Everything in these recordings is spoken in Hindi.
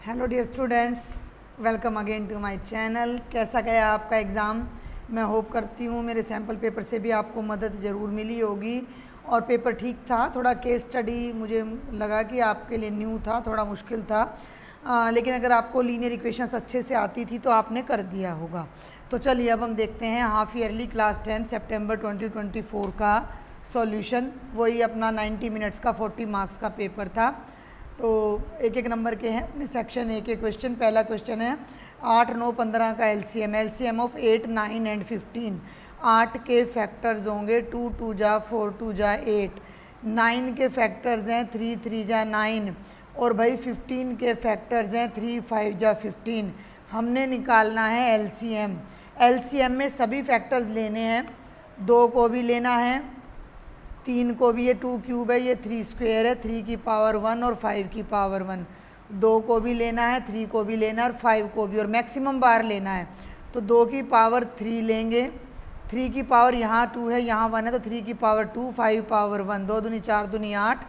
Hello dear students, welcome again to my channel. कैसा गया आपका एग्ज़ाम? मैं होप करती हूँ मेरे सैम्पल पेपर से भी आपको मदद ज़रूर मिली होगी और पेपर ठीक था। थोड़ा केस स्टडी मुझे लगा कि आपके लिए न्यू था, थोड़ा मुश्किल था, लेकिन अगर आपको लीनियर इक्वेशंस अच्छे से आती थी तो आपने कर दिया होगा। तो चलिए अब हम देखते हैं हाफ ईयरली क्लास 10 सितंबर 2024 का सॉल्यूशन। वही अपना 90 मिनट्स का 40 मार्क्स का पेपर था। तो एक एक नंबर के हैं अपने सेक्शन ए के क्वेश्चन। पहला क्वेश्चन है 8, 9, 15 का एलसीएम ऑफ 8, 9 एंड 15। 8 के फैक्टर्स होंगे 2, 2 जा 4, 2 जा 8। 9 के फैक्टर्स हैं 3, 3 जा 9 और भाई 15 के फैक्टर्स हैं 3, 5 जा 15। हमने निकालना है एलसीएम। एलसीएम में सभी फैक्टर्स लेने हैं, 2 को भी लेना है, 3 को भी, ये 2 क्यूब है, ये 3 स्क्वायर है, 3 की पावर 1 और 5 की पावर 1। 2 को भी लेना है, 3 को भी लेना है और 5 को भी, और मैक्सिमम बार लेना है। तो 2 की पावर 3 लेंगे, 3 की पावर यहाँ 2 है, यहाँ 1 है, तो 3 की पावर 2, 5 पावर 1, 2 दूनी 4 दूनी 8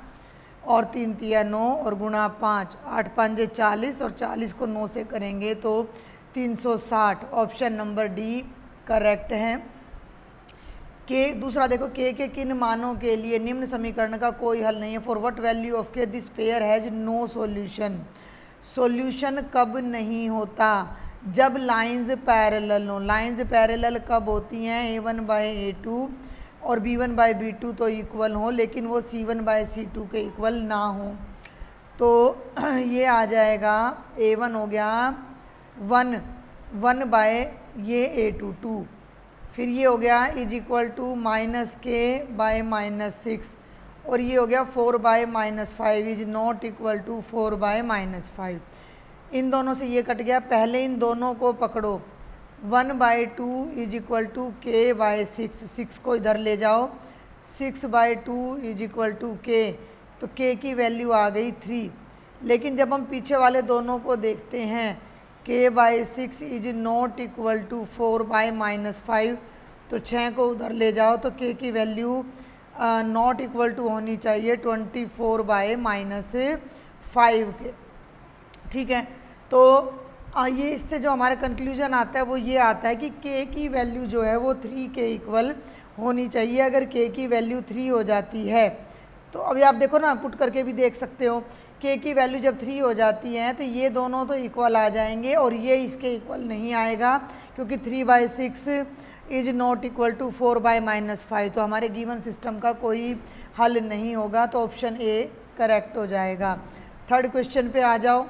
और 3 तिया 9 और गुणा 5, 8 5 40 और 40 को 9 से करेंगे तो 360। ऑप्शन नंबर डी करेक्ट है। के दूसरा देखो, के किन मानों के लिए निम्न समीकरण का कोई हल नहीं है। For what value of k this pair has no solution. Solution कब नहीं होता? जब लाइंस पैरेलल हो। लाइंस पैरेलल कब होती हैं? A1 बाय A2 और B1 बाय B2 तो इक्वल हो, लेकिन वो C1 बाय C2 के इक्वल ना हो। तो ये आ जाएगा A1 हो गया 1 बाय ये A2 2, फिर ये हो गया is equal to minus k by -6 और ये हो गया 4 by -5 is not equal to 4 by -5। इन दोनों से ये कट गया। पहले इन दोनों को पकड़ो, 1 बाय 2 इज इक्वल टू के बाय 6, 6 को इधर ले जाओ, 6 बाय 2 इज इक्वल टू के, तो के की वैल्यू आ गई 3। लेकिन जब हम पीछे वाले दोनों को देखते हैं, k by 6 is not equal to 4 by -5, तो 6 को उधर ले जाओ तो के की वैल्यू नॉट इक्वल टू होनी चाहिए 24 बाय -5 के। ठीक है, तो ये इससे जो हमारा कंक्लूजन आता है वो ये आता है कि के की वैल्यू जो है वो 3 के इक्वल होनी चाहिए। अगर के की वैल्यू 3 हो जाती है तो अभी आप देखो ना, पुट करके भी देख सकते हो, के की वैल्यू जब 3 हो जाती है तो ये दोनों तो इक्वल आ जाएंगे और ये इसके इक्वल नहीं आएगा, क्योंकि 3 by 6 is not equal to 4 by -5। तो हमारे गिवन सिस्टम का कोई हल नहीं होगा, तो ऑप्शन ए करेक्ट हो जाएगा। थर्ड क्वेश्चन पे आ जाओ।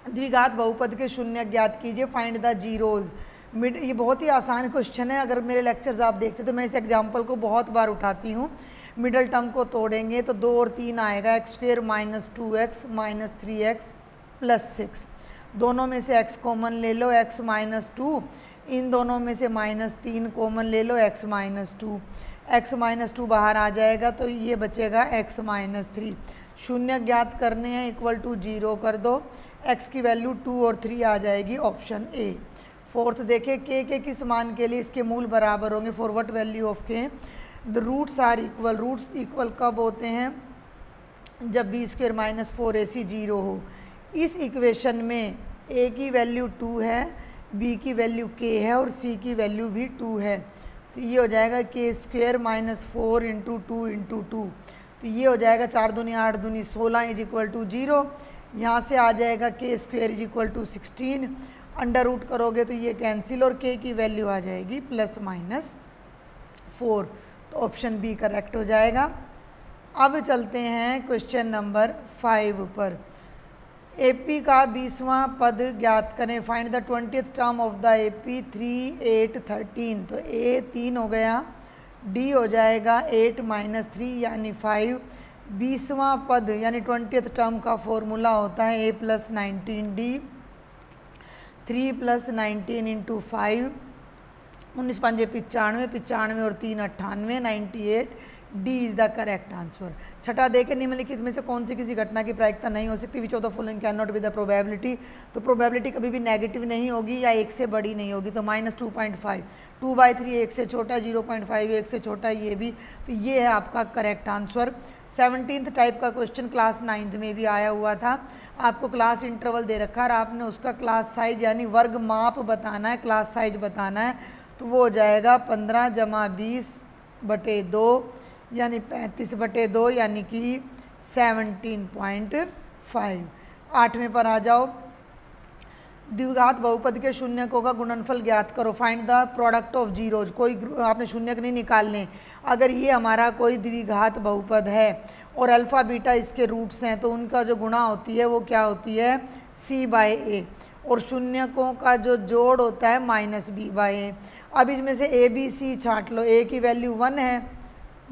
द्विघात बहुपद के शून्य ज्ञात कीजिए, फाइंड द जीरोज। ये बहुत ही आसान क्वेश्चन है। अगर मेरे लेक्चर्स आप देखते तो मैं इस एग्जाम्पल को बहुत बार उठाती हूँ। मिडल टर्म को तोड़ेंगे तो 2 और 3 आएगा, x² - 2x - 3x + 6। दोनों में से x कॉमन ले लो, x - 2, इन दोनों में से -3 कॉमन ले लो, x - 2। x - 2 बाहर आ जाएगा तो ये बचेगा x - 3। शून्य ज्ञात करने हैं, इक्वल टू 0 कर दो, x की वैल्यू 2 और 3 आ जाएगी, ऑप्शन ए। फोर्थ देखें, के किस मान के लिए इसके मूल बराबर होंगे। For what value of k the roots are equal. Roots equal कब होते हैं? जब b² - 4ac 0 हो। इस इक्वेशन में a की वैल्यू 2 है, b की वैल्यू k है और c की वैल्यू भी 2 है, तो ये हो जाएगा k² - 4 × 2 × 2, तो ये हो जाएगा 4 दूनी 8 दूनी 16 इज इक्वल टू 0। यहाँ से आ जाएगा k² is equal to 16, under root करोगे तो ये कैंसिल और k की वैल्यू आ जाएगी ±4, तो ऑप्शन बी करेक्ट हो जाएगा। अब चलते हैं क्वेश्चन नंबर 5 पर। एपी का 20वां पद ज्ञात करें, find the 20th term of the AP 3, 8, 13। तो ए 3 हो गया, डी हो जाएगा 8 - 3 यानी 5। 20वां पद यानी 20th टर्म का फॉर्मूला होता है a + 19d, 3 + 19 × 5, 19 5 95, 95 और 3 98, 98। D is the correct answer. छठा देखें, निम्नलिखित में से कौन सी किसी घटना की प्रायिकता नहीं हो सकती। Which of the following can not be the probability. तो प्रोबेबिलिटी कभी भी नेगेटिव नहीं होगी या 1 से बड़ी नहीं होगी, तो -2.5, 2/3 1 से छोटा, 0.5 1 से छोटा, ये भी, तो ये है आपका करेक्ट आंसर। 17th टाइप का क्वेश्चन क्लास 9th में भी आया हुआ था। आपको क्लास इंटरवल दे रखा है और आपने उसका क्लास साइज यानी वर्ग माप बताना है, क्लास साइज बताना है, तो वो हो जाएगा 15 जमा 20/2 यानी 35/2 यानी कि 17.5। 8वें पर आ जाओ। द्विघात बहुपद के शून्यकों का गुणनफल ज्ञात करो। Find the product of zeros. कोई आपने शून्यक नहीं निकालने। अगर ये हमारा कोई द्विघात बहुपद है और अल्फ़ा बीटा इसके रूट्स हैं तो उनका जो गुणा होती है वो क्या होती है, c/a, और शून्यकों का जो जोड़ होता है -b/a। अब इसमें से a b c छांट लो। a की वैल्यू 1 है,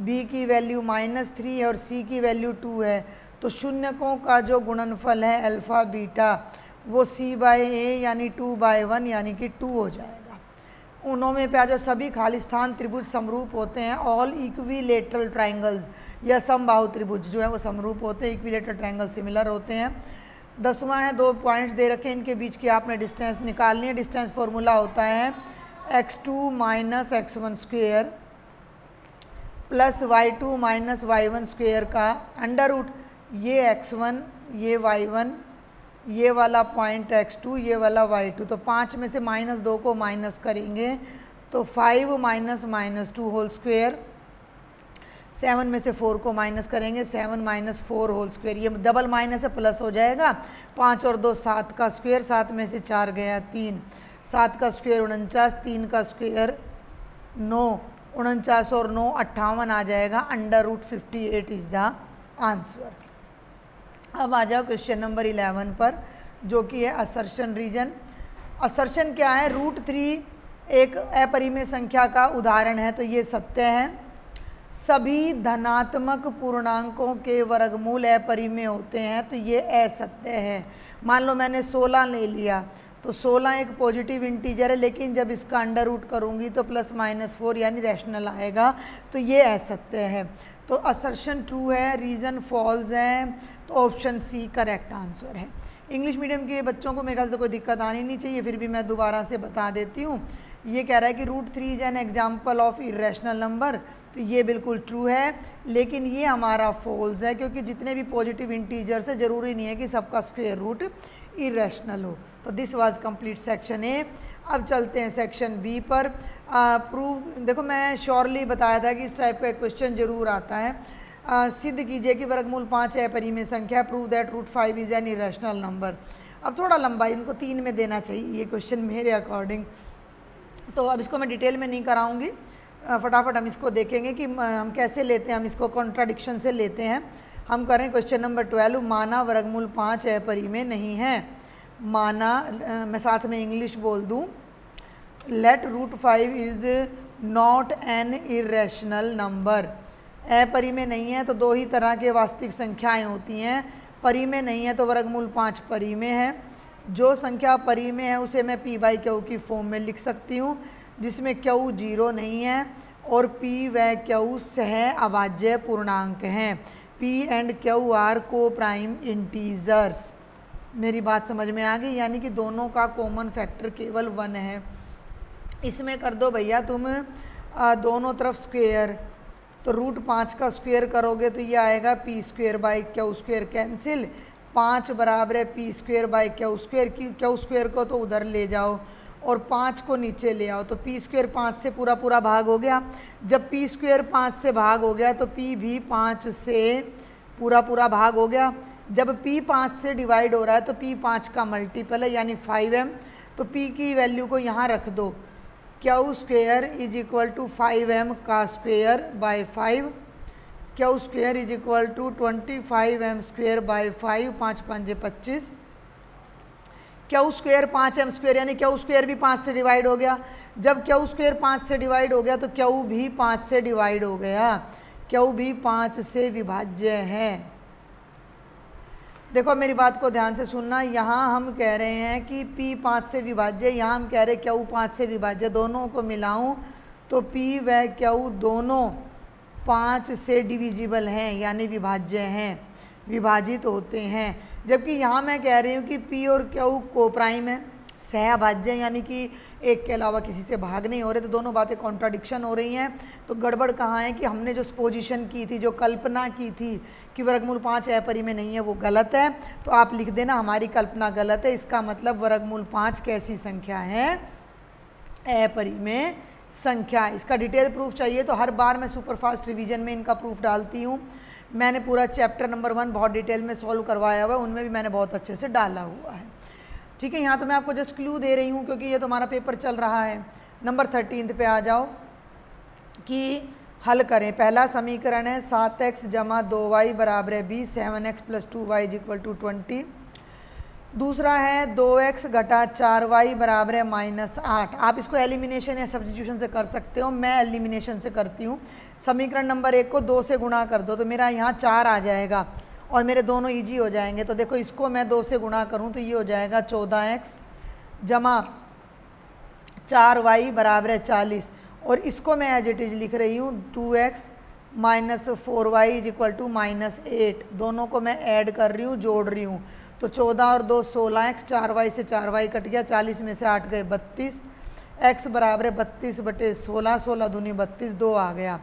b की वैल्यू -3 है और c की वैल्यू 2 है। तो शून्यकों का जो गुणनफल है अल्फ़ा बीटा वो c/a यानी 2/1 यानी कि 2 हो जाएगा। उनों में पे जो सभी खालिस्तान त्रिभुज समरूप होते हैं, ऑल इक्विलेटरल ट्राइंगल्स या समबाहु त्रिभुज जो है वो समरूप होते हैं, इक्विलेटरल ट्राइंगल सिमिलर होते हैं। 10वां है, 2 पॉइंट्स दे रखे हैं, इनके बीच की आपने डिस्टेंस निकालनी है। डिस्टेंस फॉर्मूला होता है x2 - x1 square plus y2 - y1 square का अंडर रूट ये x1 ये y1 ये वाला पॉइंट x2 ये वाला y2। तो 5 में से -2 को माइनस करेंगे तो 5 - -2 होल स्क्वेयर। 7 में से 4 को माइनस करेंगे 7 - 4 होल स्क्वेयर। ये डबल माइनस है, प्लस हो जाएगा। 5 और 2 7 का स्क्वेयर, 7 में से 4 गया 3, 7 का स्क्वेयर 49, 3 का स्क्वेयर 9, 49 और 9 58 आ जाएगा। Under root 58 is the answer. अब आ जाओ क्वेश्चन नंबर 11 पर, जो कि है असर्शन रीजन। असर्शन क्या है, √3 एक अपरिमेय संख्या का उदाहरण है, तो ये सत्य है। सभी धनात्मक पूर्णांकों के वर्गमूल अपरिमेय होते हैं, तो ये असत्य है। मान लो मैंने 16 ले लिया, तो 16 एक पॉजिटिव इंटीजर है, लेकिन जब इसका अंडर रूट करूँगी तो +-4 यानी रैशनल आएगा, तो ये असत्य है। तो असर्शन ट्रू है, रीज़न फॉल्स है, तो ऑप्शन सी करेक्ट आंसर है। इंग्लिश मीडियम के बच्चों को मेरे ख्याल से कोई दिक्कत आनी नहीं चाहिए, फिर भी मैं दोबारा से बता देती हूँ। ये कह रहा है कि √3 is an example of irrational number, तो ये बिल्कुल ट्रू है, लेकिन ये हमारा फॉल्स है, क्योंकि जितने भी पॉजिटिव इंटीजर्स है ज़रूरी नहीं है कि सबका स्क्वायर रूट इरेशनल हो। तो this was complete section A. अब चलते हैं सेक्शन बी पर। प्रूव, देखो मैं श्योरली बताया था कि इस टाइप का क्वेश्चन जरूर आता है। सिद्ध कीजिए कि वर्गमूल 5 अपरिमेय संख्या। Prove that √5 is an irrational number. अब थोड़ा लंबा, इनको 3 में देना चाहिए ये क्वेश्चन मेरे अकॉर्डिंग, तो अब इसको मैं डिटेल में नहीं कराऊंगी, फटाफट हम इसको देखेंगे कि हम कैसे लेते हैं। हम इसको कॉन्ट्राडिक्शन से लेते हैं। हम करें क्वेश्चन नंबर 12, माना वर्गमूल 5 अपरिमेय नहीं है। माना, मैं साथ में इंग्लिश बोल दूं, let √5 is not an irrational number. अपरिमेय नहीं है तो दो ही तरह के वास्तविक संख्याएं होती हैं। परिमेय नहीं है तो वर्गमूल 5 परिमेय है। जो संख्या परिमेय है उसे मैं p/q की फॉर्म में लिख सकती हूँ, जिसमें q 0 नहीं है और p व q सह अभाज्य पूर्णांक हैं। p एंड q आर को प्राइम इंटीजर्स। मेरी बात समझ में आ गई, यानी कि दोनों का कॉमन फैक्टर केवल 1 है। इसमें कर दो भैया तुम दोनों तरफ स्क्वेयर, तो √5 का स्क्वेयर करोगे तो ये आएगा p²/q² कैंसिल। 5 बराबर है p²/q²। q² को तो उधर ले जाओ और 5 को नीचे ले आओ, तो p² 5 से पूरा पूरा भाग हो गया। जब p² 5 से भाग हो गया तो p भी 5 से पूरा पूरा भाग हो गया। जब p 5 से डिवाइड हो रहा है तो p 5 का मल्टीपल है यानी 5m, तो p की वैल्यू को यहाँ रख दो। q² = 5m का square by 5, q² = 25m² bye 5, 5 × 5 q² 5m² यानी q² भी 5 से डिवाइड हो गया। जब q² 5 से डिवाइड हो गया तो q भी 5 से डिवाइड हो गया, q भी 5 से विभाज्य है। देखो मेरी बात को ध्यान से सुनना, यहाँ हम कह रहे हैं कि p 5 से विभाज्य, यहाँ हम कह रहे हैं q 5 से विभाज्य। दोनों को मिलाऊं तो p व q दोनों 5 से डिविजिबल हैं यानी विभाज्य हैं, विभाजित होते हैं। जबकि यहाँ मैं कह रही हूँ कि p और q को प्राइम है, सहभाज्य यानी कि एक के अलावा किसी से भाग नहीं हो रहे, तो दोनों बातें कॉन्ट्राडिक्शन हो रही हैं। तो गड़बड़ कहाँ है कि हमने जो पोजीशन की थी, जो कल्पना की थी कि वर्गमूल 5 अपरिमेय नहीं है, वो गलत है। तो आप लिख देना हमारी कल्पना गलत है, इसका मतलब वर्गमूल 5 कैसी संख्या है? अपरिमेय संख्या। इसका डिटेल प्रूफ चाहिए तो हर बार मैं सुपरफास्ट रिवीजन में इनका प्रूफ डालती हूँ। मैंने पूरा चैप्टर नंबर 1 बहुत डिटेल में सॉल्व करवाया हुआ है, उनमें भी मैंने बहुत अच्छे से डाला हुआ है। ठीक है, यहाँ तो मैं आपको जस्ट क्लू दे रही हूँ क्योंकि ये तो हमारा पेपर चल रहा है। नंबर 13 पे आ जाओ कि हल करें। पहला समीकरण है 7x जमा 2y बराबर है 20, 7x plus 2y equal to 20। दूसरा है 2x घटा 4y बराबर है -8। आप इसको एलिमिनेशन या सब्स्टिट्यूशन से कर सकते हो, मैं एलिमिनेशन से करती हूँ। समीकरण नंबर 1 को 2 से गुणा कर दो तो मेरा यहाँ 4 आ जाएगा और मेरे दोनों ईजी हो जाएंगे। तो देखो इसको मैं 2 से गुणा करूँ तो ये हो जाएगा 14x जमा 4y बराबर है 40, और इसको मैं एज इट इज लिख रही हूँ 2x minus 4y equal to -8। दोनों को मैं ऐड कर रही हूँ, जोड़ रही हूँ। तो 14 और 2 16x, 4y से 4y कट गया, 40 में से 8 गए 32, x बराबर है 32 बटे 16, 16 दूनी 32, 2 आ गया।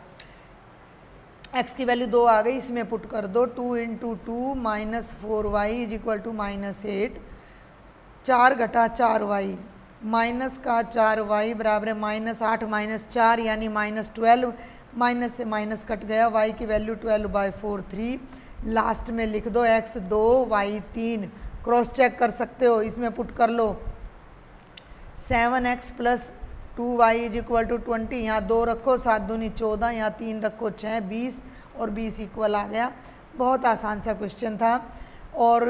x की वैल्यू 2 आ गई, इसमें पुट कर दो 2 into 2 minus 4y equal to -8, 4 घटा 4y माइनस का 4y बराबर है -8 माइनस 4 यानी -12, माइनस से माइनस कट गया, y की वैल्यू 12/4 3। लास्ट में लिख दो x 2 y 3। क्रॉस चेक कर सकते हो, इसमें पुट कर लो 7x plus 2y equal to 20। यहाँ 2 रखो, 7 दूनी 14, यहाँ 3 रखो 6 20, और 20 इक्वल आ गया। बहुत आसान सा क्वेश्चन था और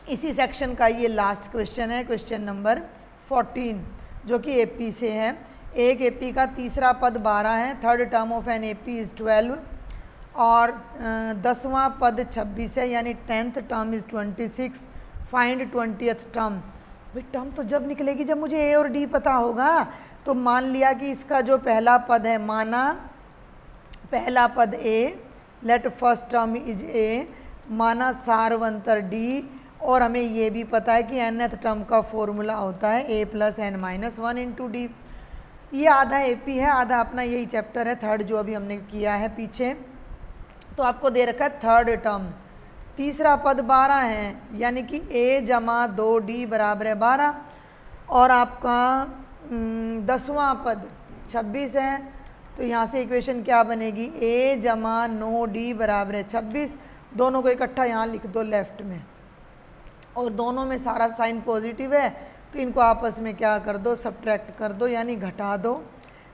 इसी सेक्शन का ये लास्ट क्वेश्चन है, क्वेश्चन नंबर 14, जो कि एपी से है। एक एपी का तीसरा पद 12 है, third term of an AP is 12, और 10वां पद 26 है, यानी 10th term is 26। Find 20th term. भाई टर्म तो जब निकलेगी जब मुझे ए और डी पता होगा। तो मान लिया कि इसका जो पहला पद है, माना पहला पद a, let first term is a, माना सारवंतर डी, और हमें ये भी पता है कि nth टर्म का फॉर्मूला होता है a plus n minus 1 into D. ये आधा एपी है, आधा अपना यही चैप्टर है थर्ड जो अभी हमने किया है पीछे। तो आपको दे रखा है थर्ड टर्म, तीसरा पद 12 है, यानी कि a जमा 2d बराबर है 12, और आपका 10वां पद 26 है। तो यहाँ से इक्वेशन क्या बनेगी? a जमा 9d बराबर है 26। दोनों को इकट्ठा यहाँ लिख दो लेफ्ट में, और दोनों में सारा साइन पॉजिटिव है तो इनको आपस में क्या कर दो? सब्ट्रैक्ट कर दो, यानी घटा दो।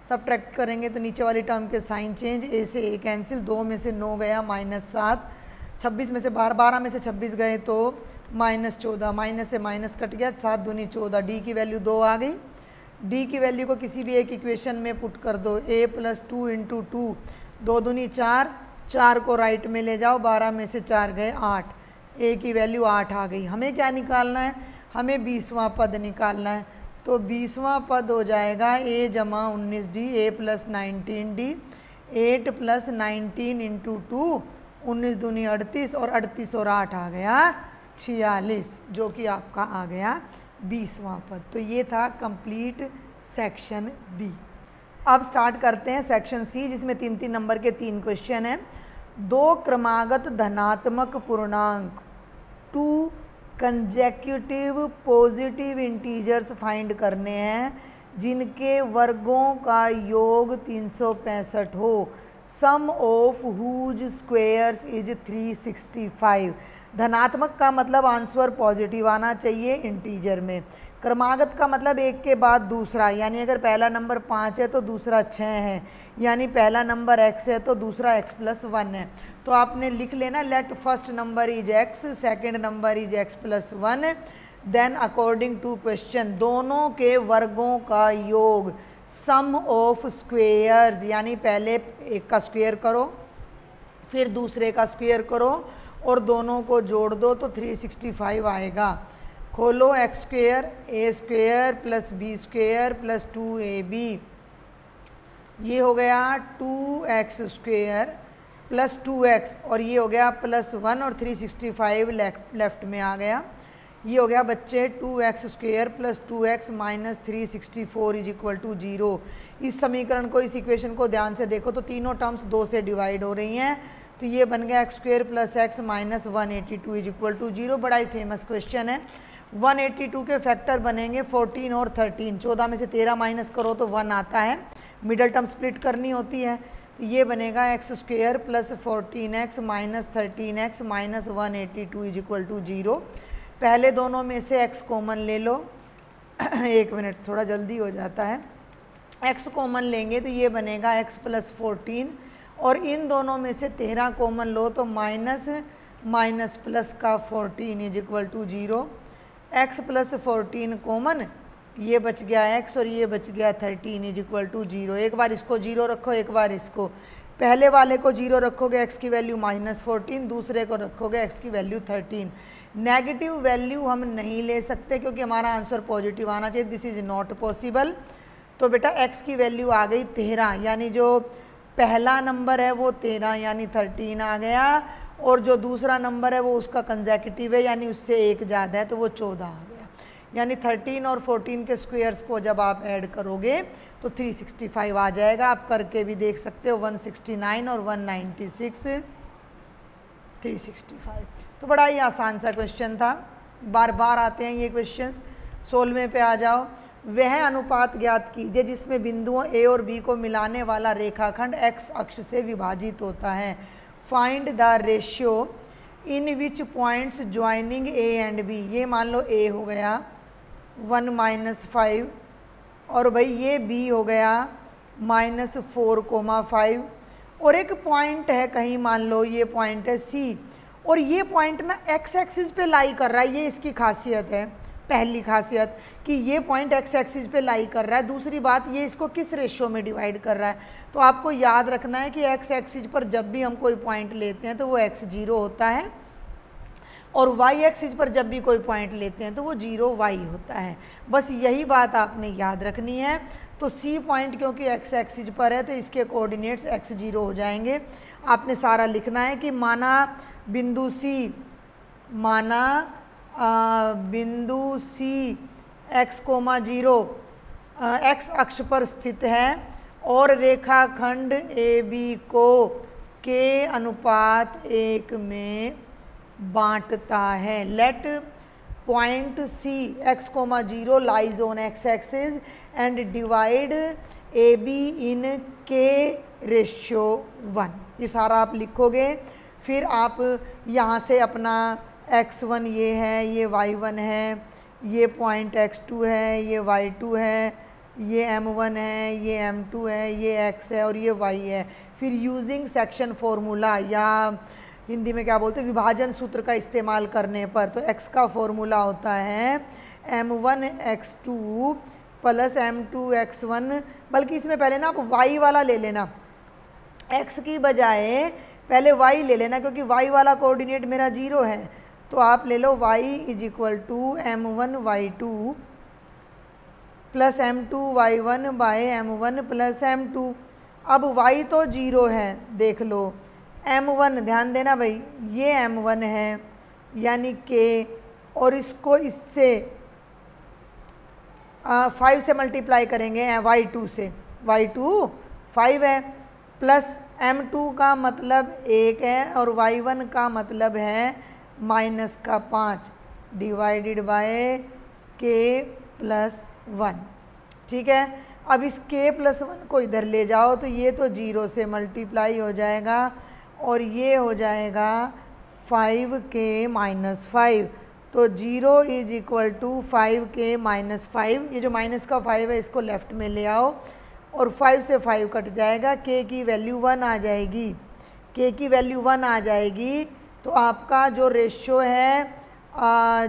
सब्ट्रैक्ट करेंगे तो नीचे वाली टर्म के साइन चेंज, a से a कैंसिल, 2 में से 9 गया -7, 26 में से 12 में से 26 गए तो -14, माइनस से माइनस कट गया, 7 दूनी 14, डी की वैल्यू 2 आ गई। डी की वैल्यू को किसी भी एक इक्वेशन में पुट कर दो, a प्लस 2 इंटू 2, 2 दूनी 4, 4 को राइट में ले जाओ, 12 में से 4 गए 8, a की वैल्यू 8 आ गई। हमें क्या निकालना है? हमें 20वां पद निकालना है। तो 20वां पद हो जाएगा a जमा 19d, a plus 19d, 8 plus 19 into 2, 19 दूनी 38, और 38 और 8 आ गया 46, जो कि आपका आ गया 20वां पद। तो ये था कंप्लीट सेक्शन बी। अब स्टार्ट करते हैं सेक्शन सी, जिसमें 3-3 नंबर के 3 क्वेश्चन हैं। 2 क्रमागत धनात्मक पूर्णांक 2 कंजेक्यूटिव पॉजिटिव इंटीजर्स फाइंड करने हैं जिनके वर्गों का योग 365 हो, सम ऑफ हुज स्क्वेयर्स इज 365। धनात्मक का मतलब आंसर पॉजिटिव आना चाहिए इंटीजर में। क्रमागत का मतलब एक के बाद दूसरा, यानी अगर पहला नंबर 5 है तो दूसरा 6 है, यानी पहला नंबर x है तो दूसरा x प्लस 1 है। तो आपने लिख लेना let first number is x, second number is x plus 1, then according to question दोनों के वर्गों का योग, सम ऑफ स्क्वेयर्स, यानी पहले एक का स्क्वेयर करो फिर दूसरे का स्क्वेयर करो और दोनों को जोड़ दो तो 365 आएगा। खोलो x square a square plus b square plus 2ab, ये हो गया 2x स्क्वेयर प्लस 2x, और ये हो गया +1 और 365 लेफ्ट में आ गया। ये हो गया बच्चे 2x² plus 2x minus 364 is equal to 0। इस समीकरण को, इस इक्वेशन को ध्यान से देखो तो तीनों टर्म्स 2 से डिवाइड हो रही हैं, तो ये बन गया x² plus x minus 182 is equal to 0। बड़ा ही फेमस क्वेश्चन है। 182 के फैक्टर बनेंगे 14 और 13। 14 में से 13 माइनस करो तो 1 आता है, मिडल टर्म स्प्लिट करनी होती है, तो ये बनेगा x² plus 14x minus 13x minus 182 is equal to 0। पहले दोनों में से x कॉमन ले लो। एक मिनट, थोड़ा जल्दी हो जाता है। x कॉमन लेंगे तो ये बनेगा x प्लस 14 और इन दोनों में से 13 कॉमन लो तो माइनस प्लस का 14 is equal to 0। x plus 14 common, ये बच गया x और ये बच गया 13 इज इक्वल टू 0। एक बार इसको 0 रखो, एक बार इसको। पहले वाले को 0 रखोगे x की वैल्यू -14, दूसरे को रखोगे x की वैल्यू 13। नेगेटिव वैल्यू हम नहीं ले सकते क्योंकि हमारा आंसर पॉजिटिव आना चाहिए, दिस इज़ नॉट पॉसिबल। तो बेटा x की वैल्यू आ गई 13, यानी जो पहला नंबर है वो 13 यानी 13 आ गया, और जो दूसरा नंबर है वो उसका कंसेक्यूटिव है यानी उससे एक ज़्यादा है तो वो 14 आ गया। यानी 13 और 14 के स्क्वायर्स को जब आप ऐड करोगे तो 365 आ जाएगा। आप करके भी देख सकते हो, 169 और 196 365। तो बड़ा ही आसान सा क्वेश्चन था, बार बार आते हैं ये क्वेश्चंस। 16वें पे आ जाओ। वह अनुपात ज्ञात कीजिए जिसमें बिंदुओं ए और बी को मिलाने वाला रेखाखंड x अक्ष से विभाजित होता है। Find the ratio in which points joining A and B. ये मान लो a हो गया 1 - 5 और भाई ये b हो गया -4,5 और एक पॉइंट है कहीं, मान लो ये पॉइंट है C और ये पॉइंट ना x एक्सिस पे लाई कर रहा है। ये इसकी खासियत है, पहली खासियत कि ये पॉइंट x एक्सिस पे लाई कर रहा है। दूसरी बात, ये इसको किस रेशियो में डिवाइड कर रहा है। तो आपको याद रखना है कि x एक्सिस पर जब भी हम कोई पॉइंट लेते हैं तो वो x0 होता है और y एक्सिस पर जब भी कोई पॉइंट लेते हैं तो वो 0y होता है। बस यही बात आपने याद रखनी है। तो C पॉइंट क्योंकि x एक्सिस पर है तो इसके कोऑर्डिनेट्स x0 हो जाएंगे। आपने सारा लिखना है कि माना बिंदु C x,0 x अक्ष पर स्थित है और रेखाखंड AB को k अनुपात 1 में बांटता है। Let point C x,0 lies on x axis and divide AB in k/1। ये सारा आप लिखोगे। फिर आप यहाँ से अपना x1 ये है, ये y1 है, ये पॉइंट x2 है, ये y2 है, ये m1 है, ये m2 है, ये x है और ये y है। फिर यूजिंग सेक्शन फॉर्मूला या हिंदी में क्या बोलते हैं, विभाजन सूत्र का इस्तेमाल करने पर, तो x का फॉर्मूला होता है m1x2 प्लस m2x1। बल्कि इसमें पहले ना आप y वाला ले लेना, x की बजाय पहले y ले लेना क्योंकि y वाला कोऑर्डिनेट मेरा 0 है। तो आप ले लो y is equal to m1y2 plus m2y1 by m1 plus m2। अब y तो 0 है, देख लो m1, ध्यान देना भाई, ये m1 है यानी k, और इसको इससे 5 से मल्टीप्लाई करेंगे y2 से, y2 5 है, प्लस m2 का मतलब 1 है और y1 का मतलब है -5 डिवाइडेड बाय k + 1। ठीक है। अब इस k + 1 को इधर ले जाओ तो ये तो 0 से मल्टीप्लाई हो जाएगा और ये हो जाएगा 5k - 5। तो 0 इज इक्वल टू 5k - 5। ये जो माइनस का 5 है इसको लेफ्ट में ले आओ और 5 से 5 कट जाएगा, k की वैल्यू 1 आ जाएगी। k की वैल्यू 1 आ जाएगी तो आपका जो रेशियो है,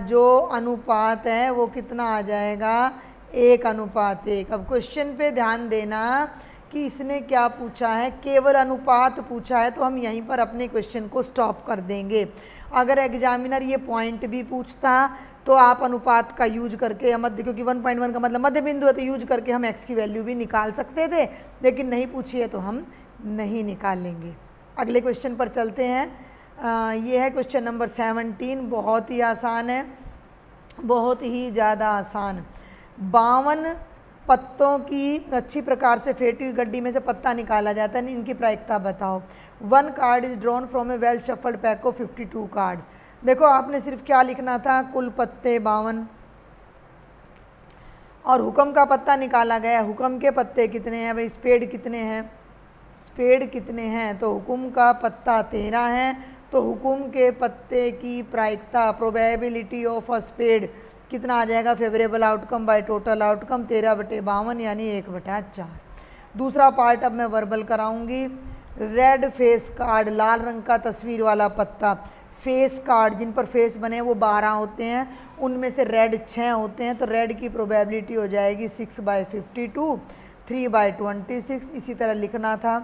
जो अनुपात है वो कितना आ जाएगा, 1:1। अब क्वेश्चन पे ध्यान देना कि इसने क्या पूछा है, केवल अनुपात पूछा है, तो हम यहीं पर अपने क्वेश्चन को स्टॉप कर देंगे। अगर एग्जामिनर ये पॉइंट भी पूछता तो आप अनुपात का यूज करके या मध्य, क्योंकि 1.1 का मतलब मध्य बिंदु है, तो यूज करके हम x की वैल्यू भी निकाल सकते थे, लेकिन नहीं पूछी है तो हम नहीं निकालेंगे। अगले क्वेश्चन पर चलते हैं। ये है क्वेश्चन नंबर 17, बहुत ही आसान है। बहुत ही ज़्यादा आसान। 52 पत्तों की अच्छी प्रकार से फेंटी हुई गड्डी में से पत्ता निकाला जाता है, इनकी प्रायिकता बताओ। 1 card is drawn from A well shuffled pack of 52 cards. देखो आपने सिर्फ क्या लिखना था, कुल पत्ते 52 और हुक्म का पत्ता निकाला गया। हुक्म के पत्ते कितने हैं भाई, स्पेड कितने हैं, स्पेड कितने हैं, तो हुक्म का पत्ता 13 है। तो हुक्म के पत्ते की प्रायिकता, प्रोबेबिलिटी ऑफ अ स्पेड कितना आ जाएगा, favourable outcome by total outcome 13/52 यानी 1/4। दूसरा पार्ट अब मैं वर्बल कराऊंगी। रेड फेस कार्ड, लाल रंग का तस्वीर वाला पत्ता। फेस कार्ड जिन पर फेस बने वो 12 होते हैं, उनमें से रेड 6 होते हैं, तो रेड की प्रोबेबिलिटी हो जाएगी 6/52, 3/26। इसी तरह लिखना था।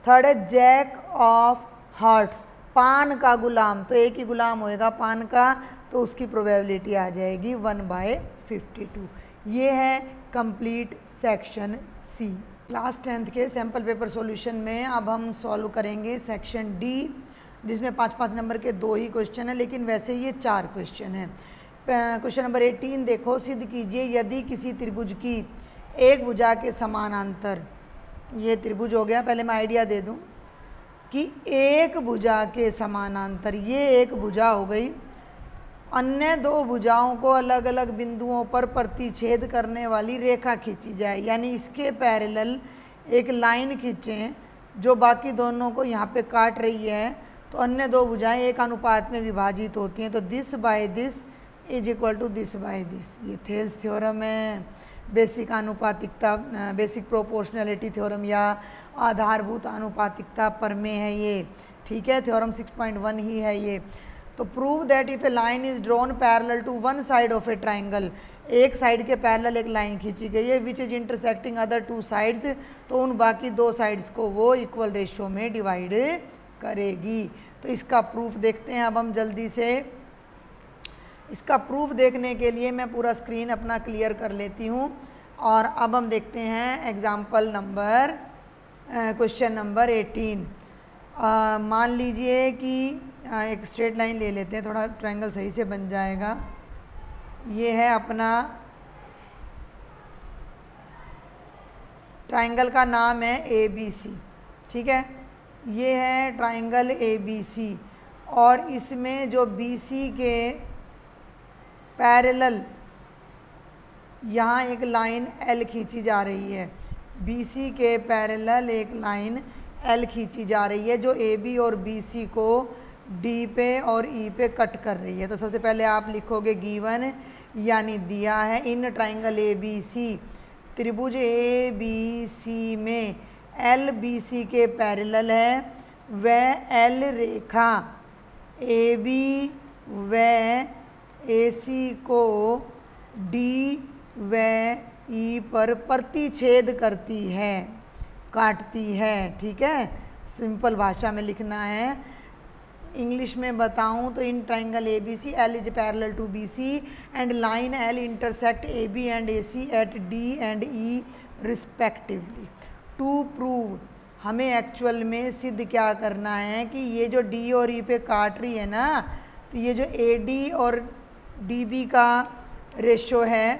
थर्ड है जैक ऑफ हार्ट्स, पान का गुलाम, तो एक ही गुलाम होएगा पान का, तो उसकी प्रोबेबिलिटी आ जाएगी 1/52। ये है complete section C. Class 10th के सैम्पल पेपर सॉल्यूशन में अब हम सॉल्व करेंगे सेक्शन डी, जिसमें 5-5 नंबर के 2 ही क्वेश्चन हैं, लेकिन वैसे ये 4 क्वेश्चन हैं। क्वेश्चन नंबर 18 देखो, सिद्ध कीजिए यदि किसी त्रिभुज की एक भुजा के समानांतर, ये त्रिभुज हो गया, पहले मैं आइडिया दे दूं कि एक भुजा के समानांतर, ये एक भुजा हो गई, अन्य 2 भुजाओं को अलग अलग बिंदुओं पर प्रतिच्छेद करने वाली रेखा खींची जाए, यानी इसके पैरेलल एक लाइन खींचें जो बाकी दोनों को यहाँ पे काट रही है, तो अन्य 2 भुजाएं एक अनुपात में विभाजित होती हैं, तो this by this is equal to this by this. ये थेल्स थ्योरम है, बेसिक आनुपातिकता, बेसिक प्रोपोर्शनैलिटी थ्योरम या आधारभूत आनुपातिकता प्रमेय है ये, ठीक है, थ्योरम 6.1 ही है ये। तो prove that if a line is drawn parallel to one side of a triangle, एक साइड के पैरेलल एक लाइन खींची गई है, which is intersecting other 2 sides, तो उन बाकी 2 साइड्स को वो इक्वल रेशियो में डिवाइड करेगी। तो इसका प्रूफ देखते हैं अब हम जल्दी से। इसका प्रूफ देखने के लिए मैं पूरा स्क्रीन अपना क्लियर कर लेती हूँ, और अब हम देखते हैं एग्जाम्पल नंबर, क्वेश्चन नंबर 18। मान लीजिए कि एक स्ट्रेट लाइन ले लेते हैं, थोड़ा ट्रायंगल सही से बन जाएगा। ये है अपना ट्रायंगल का नाम है ABC, ठीक है, ये है ट्रायंगल ABC, और इसमें जो BC के पैरेलल यहाँ एक लाइन L खींची जा रही है, BC के पैरेलल एक लाइन L खींची जा रही है जो AB और BC को D पे और E पे कट कर रही है। तो सबसे पहले आप लिखोगे गिवन, यानी दिया है, इन ट्राइंगल ABC, त्रिभुज ABC में L BC के पैरेलल है, वह L रेखा AB व AC को D व E पर प्रतिच्छेद करती है, काटती है, ठीक है, सिंपल भाषा में लिखना है। इंग्लिश में बताऊं तो in triangle ABC L is parallel to BC and line L intersect AB and AC at D and E respectively. To prove, हमें एक्चुअल में सिद्ध क्या करना है कि ये जो D और E पे काट रही है ना, तो ये जो AD और DB का रेशो है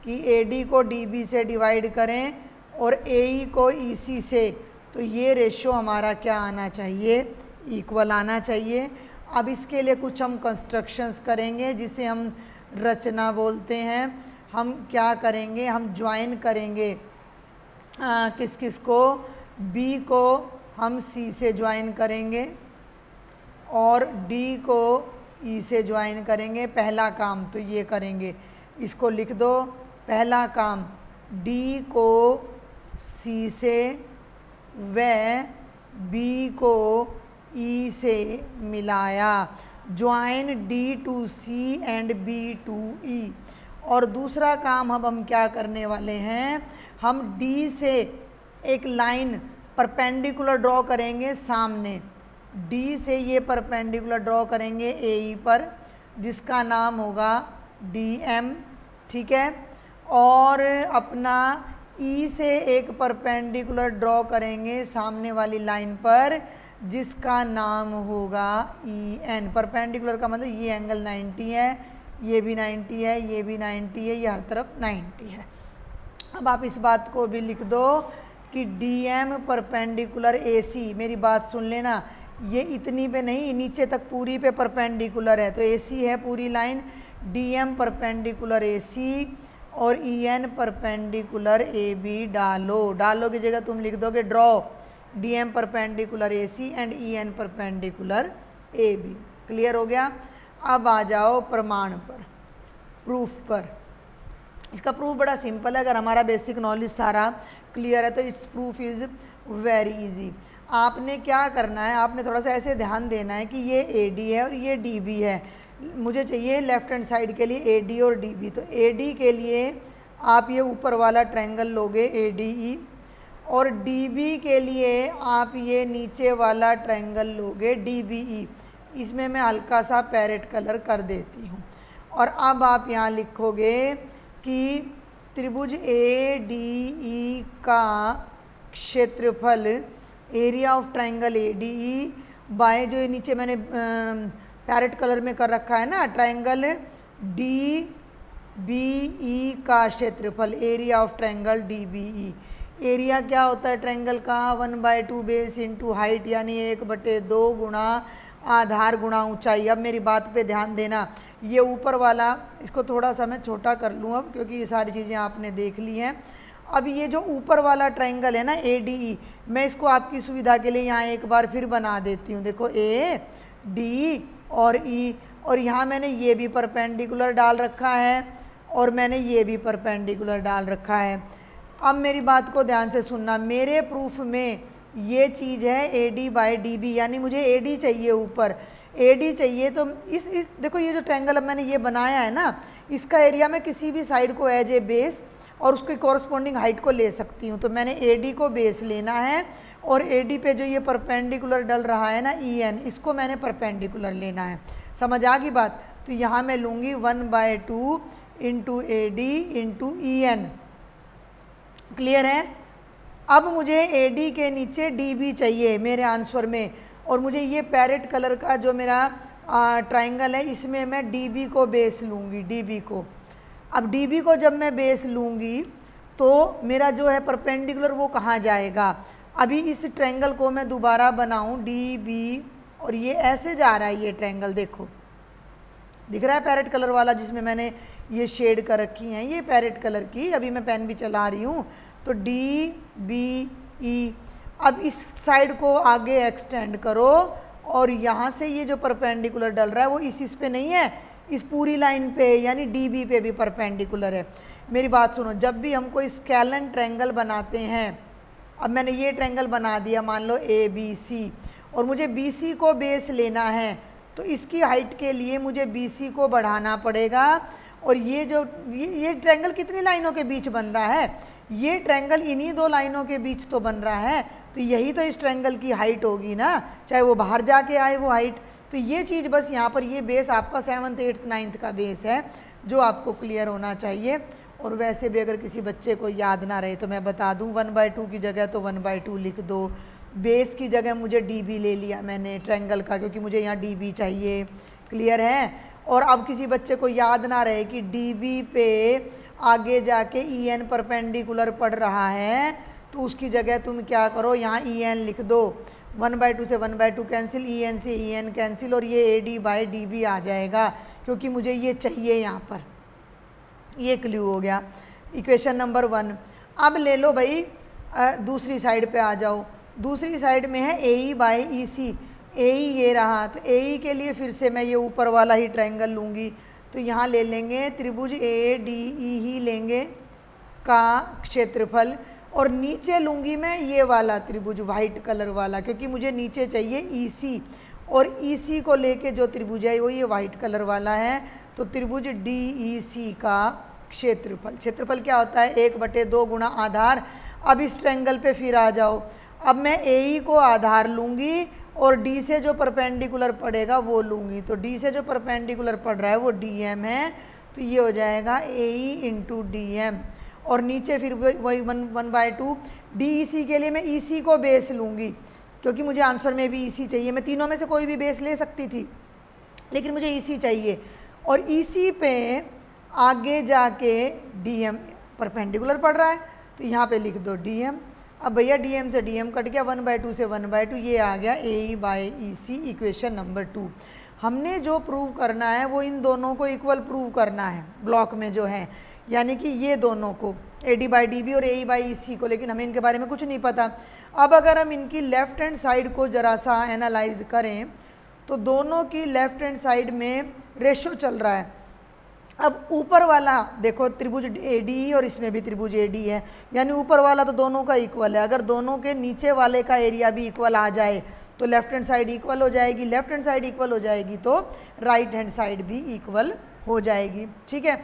कि AD को DB से डिवाइड करें और AE को EC से, तो ये रेशो हमारा क्या आना चाहिए, इक्वल आना चाहिए। अब इसके लिए कुछ हम कंस्ट्रक्शंस करेंगे जिसे हम रचना बोलते हैं। हम क्या करेंगे, हम ज्वाइन करेंगे किस किस को, B को हम C से ज्वाइन करेंगे और D को E से ज्वाइन करेंगे। पहला काम तो ये करेंगे, इसको लिख दो, पहला काम D को C से व B को E से मिलाया, join D to C and B to E। और दूसरा काम अब हम क्या करने वाले हैं, हम D से एक लाइन परपेंडिकुलर ड्रॉ करेंगे सामने, D से ये परपेंडिकुलर ड्रॉ करेंगे AE पर, जिसका नाम होगा DM, ठीक है, और अपना E से एक परपेंडिकुलर ड्रॉ करेंगे सामने वाली लाइन पर, जिसका नाम होगा EN। परपेंडिकुलर का मतलब ये एंगल 90 है, ये भी 90 है, ये भी 90 है, ये हर तरफ 90 है। अब आप इस बात को भी लिख दो कि DM परपेंडिकुलर AC, मेरी बात सुन लेना, ये इतनी पे नहीं, नीचे तक पूरी पे परपेंडिकुलर है, तो AC है पूरी लाइन, DM परपेंडिकुलर AC और EN परपेंडिकुलर AB डालो की जगह तुम लिख दोगे draw DM perpendicular AC and EN perpendicular AB। Clear हो गया। अब आ जाओ प्रमाण पर, प्रूफ पर। इसका प्रूफ बड़ा सिंपल है, अगर हमारा बेसिक नॉलेज सारा क्लियर है तो it's proof is very easy. आपने क्या करना है, आपने थोड़ा सा ऐसे ध्यान देना है कि ये AD है और ये DB है, मुझे चाहिए लेफ्ट हैंड साइड के लिए AD और DB। तो AD के लिए आप ये ऊपर वाला ट्रायंगल लोगे ADE, और DB के लिए आप ये नीचे वाला ट्रायंगल लोगे DBE। इसमें मैं हल्का सा पैरेट कलर कर देती हूँ। और अब आप यहाँ लिखोगे कि त्रिभुज ADE का क्षेत्रफल, area of triangle ADE by, जो नीचे मैंने पैरेट कलर में कर रखा है ना, ट्रायंगल DBE का क्षेत्रफल, area of triangle DBE। Area क्या होता है ट्रायंगल का, 1/2 बेस इंटू हाइट, यानी 1/2 गुणा आधार गुणा ऊंचाई। अब मेरी बात पे ध्यान देना, ये ऊपर वाला, इसको थोड़ा सा मैं छोटा कर लूँ अब, क्योंकि ये सारी चीज़ें आपने देख ली हैं। अब ये जो ऊपर वाला ट्रायंगल है ना ADE, मैं इसको आपकी सुविधा के लिए यहाँ एक बार फिर बना देती हूँ। देखो AD और E, और यहाँ मैंने ये भी परपेंडिकुलर डाल रखा है और मैंने ये भी परपेंडिकुलर डाल रखा है। अब मेरी बात को ध्यान से सुनना, मेरे प्रूफ में ये चीज़ है AD/DB, यानी मुझे AD चाहिए, ऊपर AD चाहिए। तो इस देखो ये जो ट्रायंगल अब मैंने ये बनाया है ना, इसका एरिया मैं किसी भी साइड को एज ए बेस और उसके कॉरस्पॉन्डिंग हाइट को ले सकती हूँ। तो मैंने AD को बेस लेना है और AD पे जो ये परपेंडिकुलर डल रहा है ना EN, इसको मैंने परपेंडिकुलर लेना है। समझ आ गई बात। तो यहाँ मैं लूँगी 1/2 into AD into EN। Clear है। अब मुझे AD के नीचे DB चाहिए मेरे आंसर में, और मुझे ये पैरेट कलर का जो मेरा ट्रायंगल है, इसमें मैं DB को बेस लूँगी, DB को। अब DB को जब मैं बेस लूँगी तो मेरा जो है परपेंडिकुलर वो कहाँ जाएगा। अभी इस ट्रायंगल को मैं दोबारा बनाऊँ DB, और ये ऐसे जा रहा है ये ट्रायंगल, देखो दिख रहा है पैरेट कलर वाला जिसमें मैंने ये शेड कर रखी हैं, ये पैरेट कलर की, अभी मैं पेन भी चला रही हूँ। तो DBE, अब इस साइड को आगे एक्सटेंड करो, और यहाँ से ये जो परपेंडिकुलर डल रहा है वो इस पे नहीं है, इस पूरी लाइन पे, यानी DB पे भी परपेंडिकुलर है। मेरी बात सुनो, जब भी हम कोई स्केलन ट्रायंगल बनाते हैं, अब मैंने ये ट्रायंगल बना दिया मान लो ABC, और मुझे BC को बेस लेना है, तो इसकी हाइट के लिए मुझे BC को बढ़ाना पड़ेगा। और ये जो ये ट्रायंगल कितनी लाइनों के बीच बन रहा है, ये ट्रायंगल इन्हीं दो लाइनों के बीच तो बन रहा है, तो यही तो इस ट्रायंगल की हाइट होगी ना, चाहे वो बाहर जाके आए वो हाइट। तो ये चीज़ बस यहाँ पर, ये बेस आपका 7th 8th 9th का बेस है जो आपको क्लियर होना चाहिए। और वैसे भी अगर किसी बच्चे को याद ना रहे तो मैं बता दूँ, 1/2 की जगह तो 1/2 लिख दो, बेस की जगह मुझे DB ले लिया मैंने ट्रायंगल का, क्योंकि मुझे यहाँ DB चाहिए। क्लियर है। और अब किसी बच्चे को याद ना रहे कि DB पे आगे जाके EN परपेंडिकुलर पड़ रहा है, तो उसकी जगह तुम क्या करो, यहाँ EN लिख दो, 1/2 से 1/2 कैंसिल, EN से EN कैंसिल, और ये AD/DB आ जाएगा, क्योंकि मुझे ये चाहिए यहाँ पर। ये क्ल्यू हो गया इक्वेशन नंबर 1। अब ले लो भाई दूसरी साइड पे आ जाओ। दूसरी साइड में है AE/EC। AE ये रहा, तो AE के लिए फिर से मैं ये ऊपर वाला ही ट्रायंगल लूँगी। तो यहाँ ले लेंगे त्रिभुज ADE ही लेंगे का क्षेत्रफल, और नीचे लूँगी मैं ये वाला त्रिभुज वाइट कलर वाला, क्योंकि मुझे नीचे चाहिए EC, और EC को लेके जो त्रिभुज है वो ये वाइट कलर वाला है। तो त्रिभुज DEC का क्षेत्रफल क्या होता है, 1/2 गुणा आधार। अब इस ट्रायंगल पे फिर आ जाओ। अब मैं AE को आधार लूँगी और D से जो परपेंडिकुलर पड़ेगा वो लूँगी। तो D से जो परपेंडिकुलर पड़ रहा है वो DM है, तो ये हो जाएगा AE इंटू DM, और नीचे फिर वही 1/2। DEC के लिए मैं EC को बेस लूँगी, क्योंकि मुझे आंसर में भी EC चाहिए। मैं तीनों में से कोई भी बेस ले सकती थी, लेकिन मुझे EC चाहिए। और इसी पे आगे जाके DM परपेंडिकुलर पड़ रहा है, तो यहाँ पे लिख दो DM। अब भैया DM से DM कट गया, 1/2 से 1/2, ये आ गया AE/EC इक्वेशन नंबर 2। हमने जो प्रूव करना है वो इन दोनों को इक्वल प्रूव करना है ब्लॉक में जो है, यानी कि ये दोनों को AD/DB और AE/EC को, लेकिन हमें इनके बारे में कुछ नहीं पता। अब अगर हम इनकी लेफ्ट हैंड साइड को ज़रा सा एनालाइज करें तो दोनों की लेफ्ट हैंड साइड में रेशो चल रहा है। अब ऊपर वाला देखो त्रिभुज AD और इसमें भी त्रिभुज AD है, यानी ऊपर वाला तो दोनों का इक्वल है। अगर दोनों के नीचे वाले का एरिया भी इक्वल आ जाए तो लेफ्ट हैंड साइड इक्वल हो जाएगी, लेफ्ट हैंड साइड इक्वल हो जाएगी तो राइट हैंड साइड भी इक्वल हो जाएगी। ठीक है,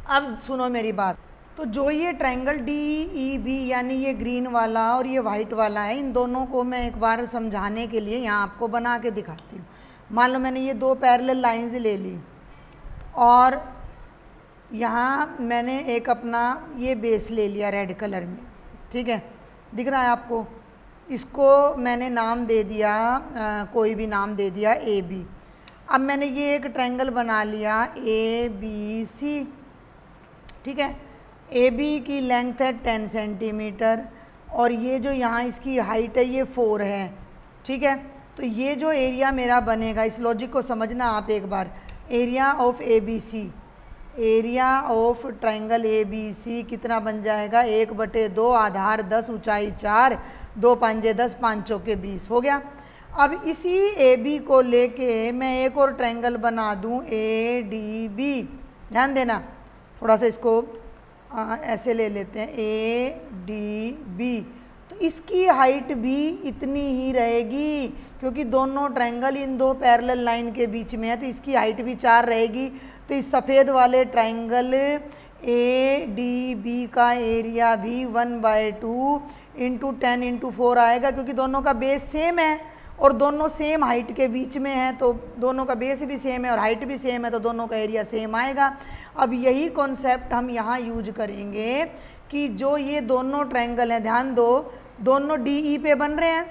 अब सुनो मेरी बात। तो जो ये ट्रायंगल DEB यानी ये ग्रीन वाला और ये वाइट वाला है, इन दोनों को मैं एक बार समझाने के लिए यहाँ आपको बना के दिखाती हूँ। मान लो मैंने ये दो पैरेलल लाइंस ले ली और यहाँ मैंने एक अपना ये बेस ले लिया रेड कलर में। ठीक है, दिख रहा है आपको? इसको मैंने नाम दे दिया, कोई भी नाम दे दिया AB। अब मैंने ये एक ट्रायंगल बना लिया ABC। ठीक है, AB की लेंथ है 10 सेंटीमीटर और ये जो यहाँ इसकी हाइट है ये 4 है। ठीक है, तो ये जो एरिया मेरा बनेगा, इस लॉजिक को समझना आप एक बार। Area of ABC, area of triangle ABC कितना बन जाएगा? 1/2, आधार 10, ऊंचाई 4, 2 5 10, 5 चौके 20 हो गया। अब इसी AB को लेके मैं एक और ट्रायंगल बना दूं ADB। ध्यान देना, थोड़ा सा इसको ऐसे ले लेते हैं ADB। तो इसकी हाइट भी इतनी ही रहेगी क्योंकि दोनों ट्रायंगल इन दो पैरेलल लाइन के बीच में है, तो इसकी हाइट भी 4 रहेगी। तो इस सफ़ेद वाले ट्रायंगल ADB का एरिया भी 1/2 × 10 × 4 आएगा, क्योंकि दोनों का बेस सेम है और दोनों सेम हाइट के बीच में है, तो दोनों का बेस भी सेम है और हाइट भी सेम है, तो दोनों का एरिया सेम आएगा। अब यही कॉन्सेप्ट हम यहाँ यूज करेंगे कि जो ये दोनों ट्रायंगल हैं, ध्यान दो, दोनों DE पे बन रहे हैं।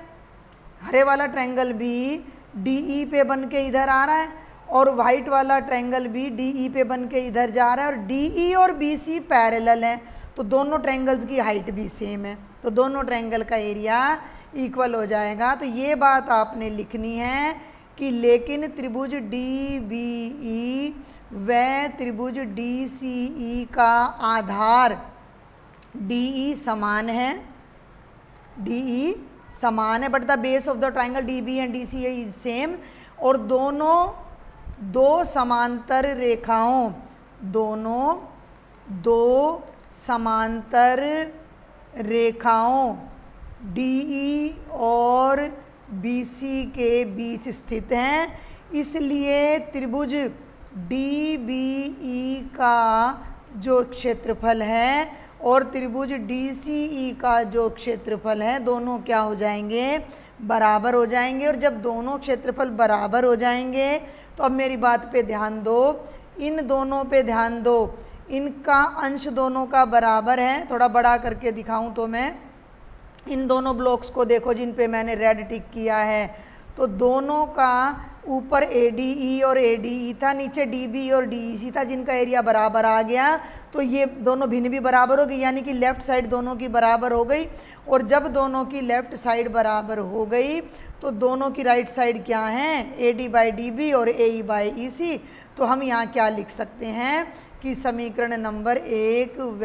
हरे वाला ट्रायंगल भी DE पे बन के इधर आ रहा है और वाइट वाला ट्रायंगल भी DE पे बन के इधर जा रहा है, और DE और BC पैरेलल हैं, तो दोनों ट्रायंगल्स की हाइट भी सेम है, तो दोनों ट्रायंगल का एरिया इक्वल हो जाएगा। तो ये बात आपने लिखनी है कि लेकिन त्रिभुज DBE व त्रिभुज DCE का आधार DE समान है, DE समान है, but the base of the triangle DB and DCE is same. और दोनों दो समांतर रेखाओं, दोनों दो समांतर रेखाओं DE और BC के बीच स्थित हैं, इसलिए त्रिभुज DBE का जो क्षेत्रफल है और त्रिभुज DCE का जो क्षेत्रफल है, दोनों क्या हो जाएंगे? बराबर हो जाएंगे। और जब दोनों क्षेत्रफल बराबर हो जाएंगे तो अब मेरी बात पे ध्यान दो, इन दोनों पे ध्यान दो, इनका अंश दोनों का बराबर है। थोड़ा बड़ा करके दिखाऊं तो मैं इन दोनों ब्लॉक्स को देखो जिन पे मैंने रेड टिक किया है, तो दोनों का ऊपर ADE और ADE था, नीचे DB और DEC था, जिनका एरिया बराबर आ गया, तो ये दोनों भिन्न भी बराबर हो गई, यानी कि लेफ़्ट साइड दोनों की बराबर हो गई। और जब दोनों की लेफ़्ट साइड बराबर हो गई तो दोनों की राइट साइड क्या है? AD/DB और AE/EC। तो हम यहाँ क्या लिख सकते हैं कि समीकरण नंबर 1 व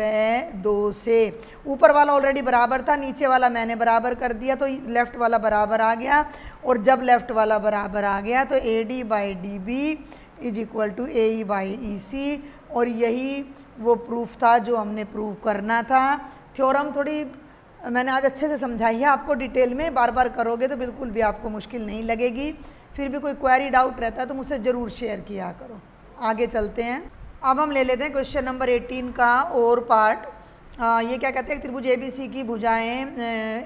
2 से ऊपर वाला ऑलरेडी बराबर था, नीचे वाला मैंने बराबर कर दिया, तो लेफ़्ट वाला बराबर आ गया। और जब लेफ़्ट वाला बराबर आ गया तो AD/DB = AE/EC। और यही वो प्रूफ था जो हमने प्रूव करना था। थ्योरम थोड़ी मैंने आज अच्छे से समझाई है आपको डिटेल में, बार बार करोगे तो बिल्कुल भी आपको मुश्किल नहीं लगेगी। फिर भी कोई क्वेरी डाउट रहता है तो मुझसे ज़रूर शेयर किया करो। आगे चलते हैं, अब हम ले लेते हैं क्वेश्चन नंबर 18 का और पार्ट। ये क्या कहते हैं? त्रिभुज ABC की भुजाएं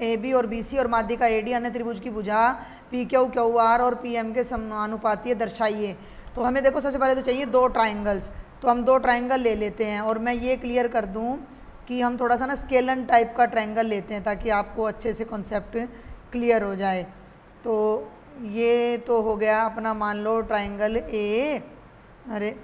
AB और BC और माध्यिका AD अन्य त्रिभुज की भुजा PQ, QR और PM के समानुपातीय दर्शाइए। तो हमें देखो सबसे पहले तो चाहिए दो ट्राइंगल्स, तो हम दो ट्राइंगल ले लेते हैं। और मैं ये क्लियर कर दूं कि हम थोड़ा सा ना स्केलन टाइप का ट्राइंगल लेते हैं ताकि आपको अच्छे से कॉन्सेप्ट क्लियर हो जाए। तो ये तो हो गया अपना, मान लो ट्राइंगल A अरे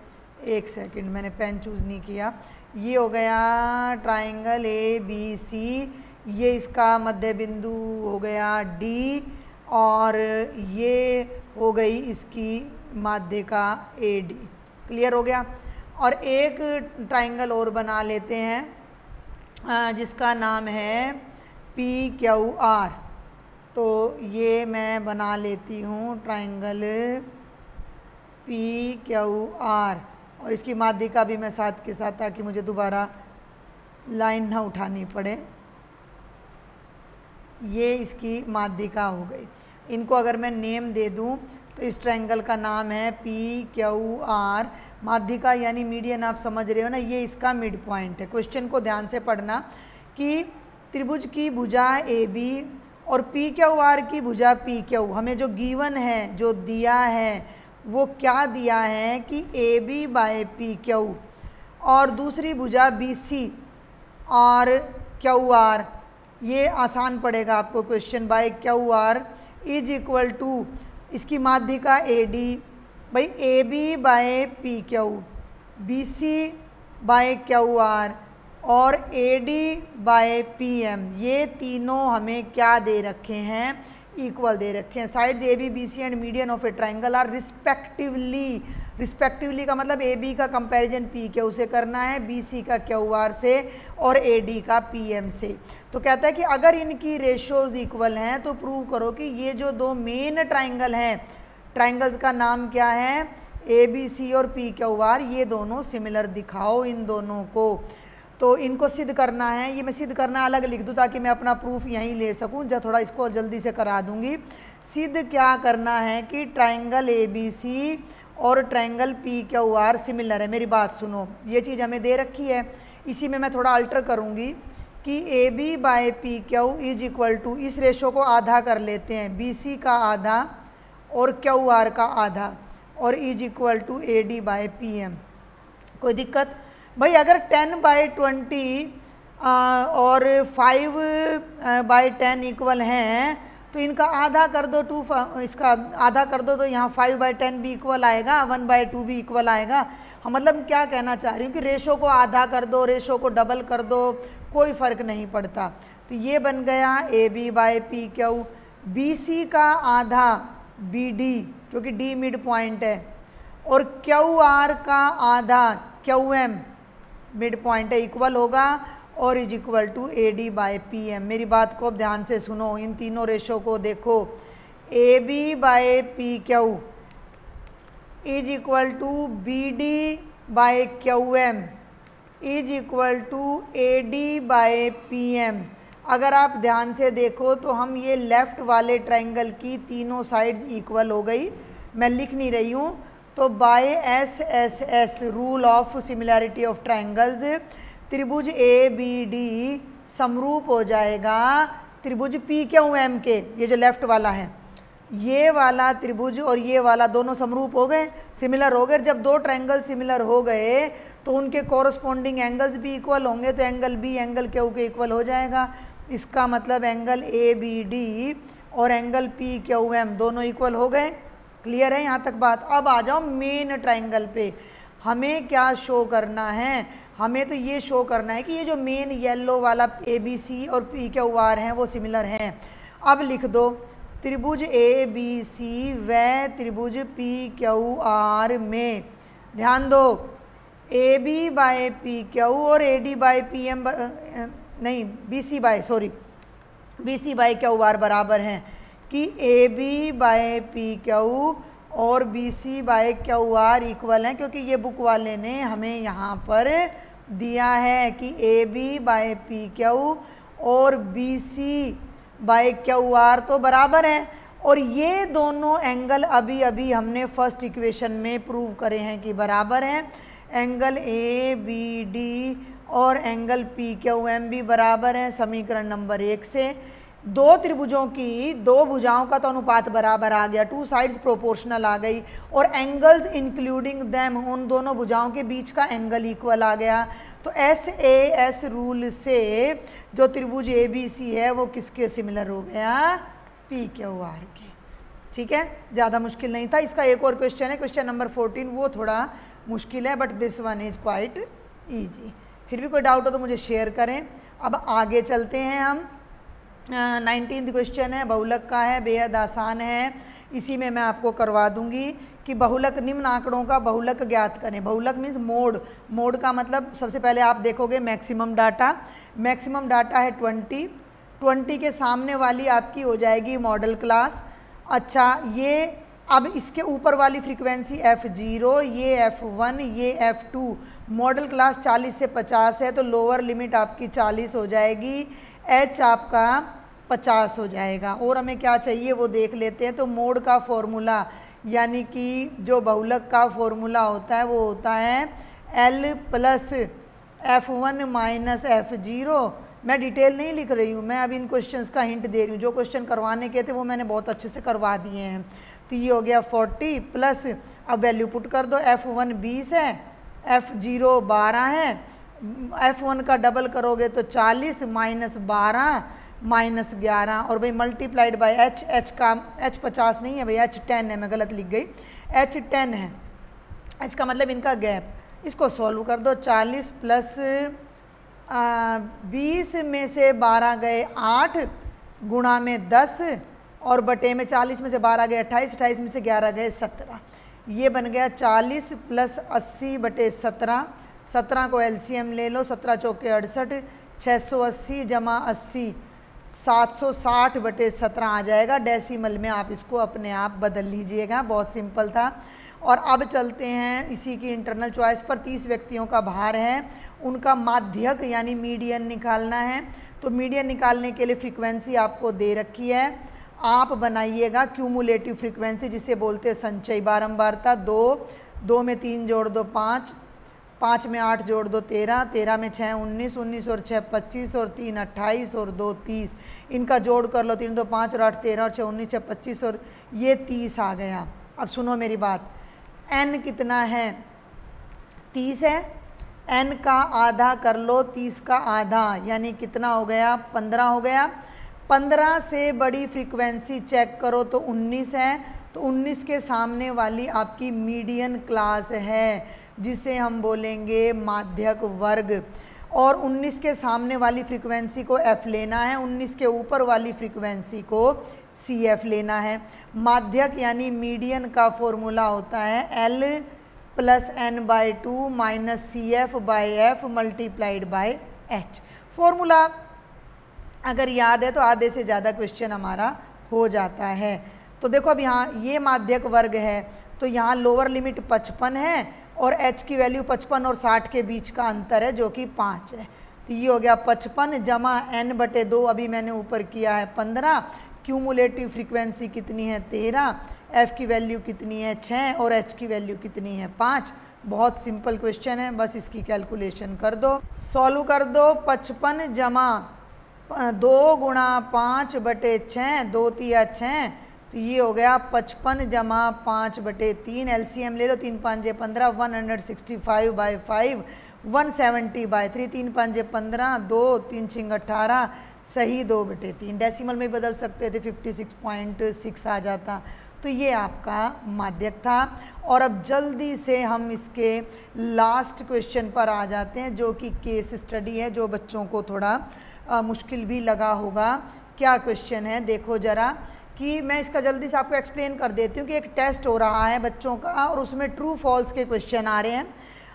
एक सेकंड, मैंने पेन चूज़ नहीं किया। ये हो गया ट्राइंगल ए बी सी, ये इसका मध्य बिंदु हो गया डी, और ये हो गई इसकी माध्यिका ए डी। क्लियर हो गया। और एक ट्राइंगल और बना लेते हैं जिसका नाम है पी क्यू आर। तो ये मैं बना लेती हूँ ट्राइंगल पी क्यू आर, और इसकी माध्यिका भी मैं साथ के साथ, ताकि मुझे दोबारा लाइन ना उठानी पड़े। ये इसकी माध्यिका हो गई। इनको अगर मैं नेम दे दूं तो इस ट्रायंगल का नाम है पी क्यू आर। माध्यिका यानी मीडियन, आप समझ रहे हो ना, ये इसका मिड पॉइंट है। क्वेश्चन को ध्यान से पढ़ना कि त्रिभुज की भुजा ए बी और पी क्यू आर की भुजा पी क्यू, हमें जो गिवन है, जो दिया है, वो क्या दिया है कि A B by P Q, और दूसरी भुजा बी सी और क्यू आर। ये आसान पड़ेगा आपको question. By Q R is equal to इसकी माध्यिका ए डी, भाई A B by P Q, B C by Q R और A D by P M. ये तीनों हमें क्या दे रखे हैं? इक्वल दे रखे हैं। Sides A B B C and median of a triangle are respectively, respectively का मतलब ए बी का कंपैरिजन पी क्यू से करना है, बी सी का क्यू आर से, और ए डी का पी एम से। तो कहता है कि अगर इनकी रेशोज इक्वल हैं तो प्रूव करो कि ये जो दो मेन ट्राइंगल हैं, ट्राइंगल्स का नाम क्या है? ए बी सी और पी क्यू आर, ये दोनों सिमिलर दिखाओ इन दोनों को। तो इनको सिद्ध करना है। ये मैं सिद्ध करना अलग लिख दूँ ताकि मैं अपना प्रूफ यहीं ले सकूँ, जब थोड़ा इसको जल्दी से करा दूँगी। सिद्ध क्या करना है कि ट्राइंगल ए बी सी और triangle P Q R similar है। मेरी बात सुनो, ये चीज़ हमें दे रखी है, इसी में मैं थोड़ा अल्टर करूँगी कि A B by P Q is equal to, इस रेशो को आधा कर लेते हैं, बी सी का आधा और क्यू आर का आधा, और is equal to A D by P M. कोई दिक्कत? भाई अगर 10/20 और 5/10 इक्वल हैं तो इनका आधा कर दो, इसका आधा कर दो तो यहाँ 5/10 भी इक्वल आएगा, 1/2 भी इक्वल आएगा। हाँ, मतलब क्या कहना चाह रही हूँ कि रेशो को आधा कर दो, रेशो को डबल कर दो, कोई फ़र्क नहीं पड़ता। तो ये बन गया A B by P Q, B C का आधा बी डी क्योंकि डी मिड पॉइंट है, और क्यू आर का आधा क्यू एम मिड पॉइंट है, इक्वल होगा, और is equal to A D by P M. मेरी बात को अब ध्यान से सुनो, इन तीनों रेशो को देखो। A B by P Q is equal to B D by Q M is equal to A D by P M. अगर आप ध्यान से देखो तो हम ये लेफ़्ट वाले ट्राइंगल की तीनों साइड्स इक्वल हो गई। मैं लिख नहीं रही हूँ, तो by S S S rule of similarity of triangles, त्रिभुज ए बी डी समरूप हो जाएगा त्रिभुज पी क्यू एम के। ये जो लेफ़्ट वाला है, ये वाला त्रिभुज और ये वाला दोनों समरूप हो गए, सिमिलर हो गए। जब दो ट्राइंगल सिमिलर हो गए तो उनके कॉरस्पॉन्डिंग एंगल्स भी इक्वल होंगे, तो एंगल बी एंगल क्यू के इक्वल हो जाएगा। इसका मतलब एंगल ए बी डी और एंगल पी क्यू एम दोनों इक्वल हो गए। क्लियर है यहाँ तक बात? अब आ जाओ मेन ट्राइंगल पे। हमें क्या शो करना है? हमें तो ये शो करना है कि ये जो मेन येलो वाला ए बी सी और पी क्यू आर हैं वो सिमिलर हैं। अब लिख दो त्रिभुज ए बी सी व त्रिभुज पी क्यू आर में, ध्यान दो, A B by P Q और A D by P M, नहीं B C by, sorry, B C by Q R बराबर हैं कि A B by P Q और B C by Q R equal हैं, क्योंकि ये बुक वाले ने हमें यहाँ पर दिया है कि A B by P Q और B C by Q R तो बराबर हैं। और ये दोनों एंगल अभी अभी हमने फर्स्ट इक्वेशन में प्रूव करे हैं कि बराबर हैं। एंगल ए बी डी और एंगल पी क्यू एम भी बराबर हैं समीकरण नंबर 1 से। दो त्रिभुजों की दो भुजाओं का तो अनुपात बराबर आ गया, टू साइड्स प्रोपोर्शनल आ गई, और एंगल्स इंक्लूडिंग देम, उन दोनों भुजाओं के बीच का एंगल इक्वल आ गया। तो एस ए एस रूल से जो त्रिभुज ए बी सी है वो किसके सिमिलर हो गया? पी क्यू आर के। ठीक है, ज़्यादा मुश्किल नहीं था। इसका एक और क्वेश्चन है, क्वेश्चन नंबर 14, वो थोड़ा मुश्किल है, but this one is quite easy. फिर भी कोई डाउट हो तो मुझे शेयर करें। अब आगे चलते हैं हम। 19th क्वेश्चन है, बहुलक का है, बेहद आसान है। इसी में मैं आपको करवा दूंगी कि बहुलक, निम्न आंकड़ों का बहुलक ज्ञात करें। बहुलक मीन्स मोड। मोड का मतलब सबसे पहले आप देखोगे मैक्सिमम डाटा। मैक्सिमम डाटा है 20 के सामने वाली आपकी हो जाएगी मॉडल क्लास। अच्छा, ये अब इसके ऊपर वाली फ्रीक्वेंसी F0, ये F1, ये F2। मॉडल क्लास 40 से 50 है तो लोअर लिमिट आपकी 40 हो जाएगी, H आपका 50 हो जाएगा। और हमें क्या चाहिए वो देख लेते हैं। तो मोड का फॉर्मूला यानी कि जो बहुलक का फॉर्मूला होता है वो होता है L plus F1 minus F0। मैं डिटेल नहीं लिख रही हूँ, मैं अभी इन क्वेश्चंस का हिंट दे रही हूँ। जो क्वेश्चन करवाने के थे वो मैंने बहुत अच्छे से करवा दिए हैं। तो ये हो गया 40 प्लस, अब वैल्यू पुट कर दो। F1 20 है, F0 12 है, F1 का डबल करोगे तो 40 माइनस 12 माइनस 11 और भाई मल्टीप्लाइड बाय H। H का H 50 नहीं है भाई, H 10 है, मैं गलत लिख गई, H 10 है। H का मतलब इनका गैप। इसको सॉल्व कर दो। 40 प्लस 20 में से 12 गए 8, गुणा में 10 और बटे में 40 में से 12 गए 28, 28 में से 11 गए 17। ये बन गया 40 प्लस 80 बटे 17। 17 को एलसीएम ले लो, 17 चौके 68, 680 जमा 80 760 बटे 17 आ जाएगा। डेसिमल में आप इसको अपने आप बदल लीजिएगा, बहुत सिंपल था। और अब चलते हैं इसी की इंटरनल चॉइस पर। 30 व्यक्तियों का भार है, उनका माध्यक यानी मीडियन निकालना है। तो मीडियन निकालने के लिए फ्रीक्वेंसी आपको दे रखी है, आप बनाइएगा क्यूमुलेटिव फ्रीक्वेंसी जिसे बोलते हैं संचयी बारंबारता। 2 में 3 जोड़ दो 5, 5 में 8 जोड़ दो 13, 13 में 6 19, 19 और 6 25 और 3 28 और 2 30। इनका जोड़ कर लो, 3 2 5 और 8 13 और 6 19 6 25 और ये 30 आ गया। अब सुनो मेरी बात, n कितना है? 30 है। n का आधा कर लो 30 का आधा, यानी कितना हो गया? 15 हो गया। 15 से बड़ी फ्रीक्वेंसी चेक करो तो 19 है। तो 19 के सामने वाली आपकी मीडियन क्लास है जिसे हम बोलेंगे माध्यक वर्ग। और 19 के सामने वाली फ्रीक्वेंसी को f लेना है, 19 के ऊपर वाली फ्रीक्वेंसी को cf लेना है। माध्यक यानी मीडियन का फॉर्मूला होता है L plus n/2 minus CF/f multiplied by h। Formula अगर याद है तो आधे से ज़्यादा क्वेश्चन हमारा हो जाता है। तो देखो अब यहाँ ये माध्यक वर्ग है तो यहाँ लोअर लिमिट 55 है और h की वैल्यू 55 और 60 के बीच का अंतर है जो कि 5 है। तो ये हो गया 55 जमा n/2, अभी मैंने ऊपर किया है 15। क्यूमुलेटिव फ्रीक्वेंसी कितनी है? 13। f की वैल्यू कितनी है? 6 और h की वैल्यू कितनी है? 5। बहुत सिंपल क्वेश्चन है, बस इसकी कैलकुलेशन कर दो, सॉल्व कर दो। 55 जमा 2 गुणा 5 बटे 6, 2 तिया 6, तो ये हो गया 55 जमा 5 बटे 3। एलसीएम ले लो, 3 5 15, 165 बाई 5, 170 बाई 3, 3 5 15, 2 3 6 18, सही 2 बटे 3। डेसिमल में बदल सकते थे, 56.6 आ जाता। तो ये आपका माध्यक था। और अब जल्दी से हम इसके लास्ट क्वेश्चन पर आ जाते हैं जो कि केस स्टडी है, जो बच्चों को थोड़ा मुश्किल भी लगा होगा। क्या क्वेश्चन है देखो ज़रा, कि मैं इसका जल्दी से आपको एक्सप्लेन कर देती हूँ कि एक टेस्ट हो रहा है बच्चों का और उसमें ट्रू फॉल्स के क्वेश्चन आ रहे हैं।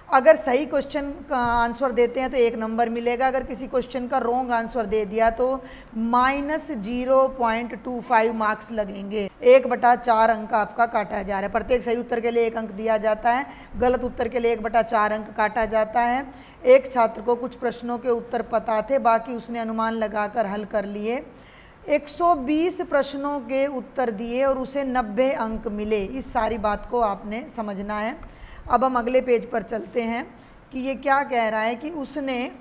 अगर सही क्वेश्चन का आंसर देते हैं तो 1 नंबर मिलेगा, अगर किसी क्वेश्चन का रॉन्ग आंसर दे दिया तो -0.25 मार्क्स लगेंगे। 1/4 अंक आपका काटा जा रहा है। प्रत्येक सही उत्तर के लिए 1 अंक दिया जाता है, गलत उत्तर के लिए 1/4 अंक काटा जाता है। एक छात्र को कुछ प्रश्नों के उत्तर पता थे, बाकी उसने अनुमान लगाकर हल कर लिए। 120 प्रश्नों के उत्तर दिए और उसे 90 अंक मिले। इस सारी बात को आपने समझना है। अब हम अगले पेज पर चलते हैं कि ये क्या कह रहा है कि उसने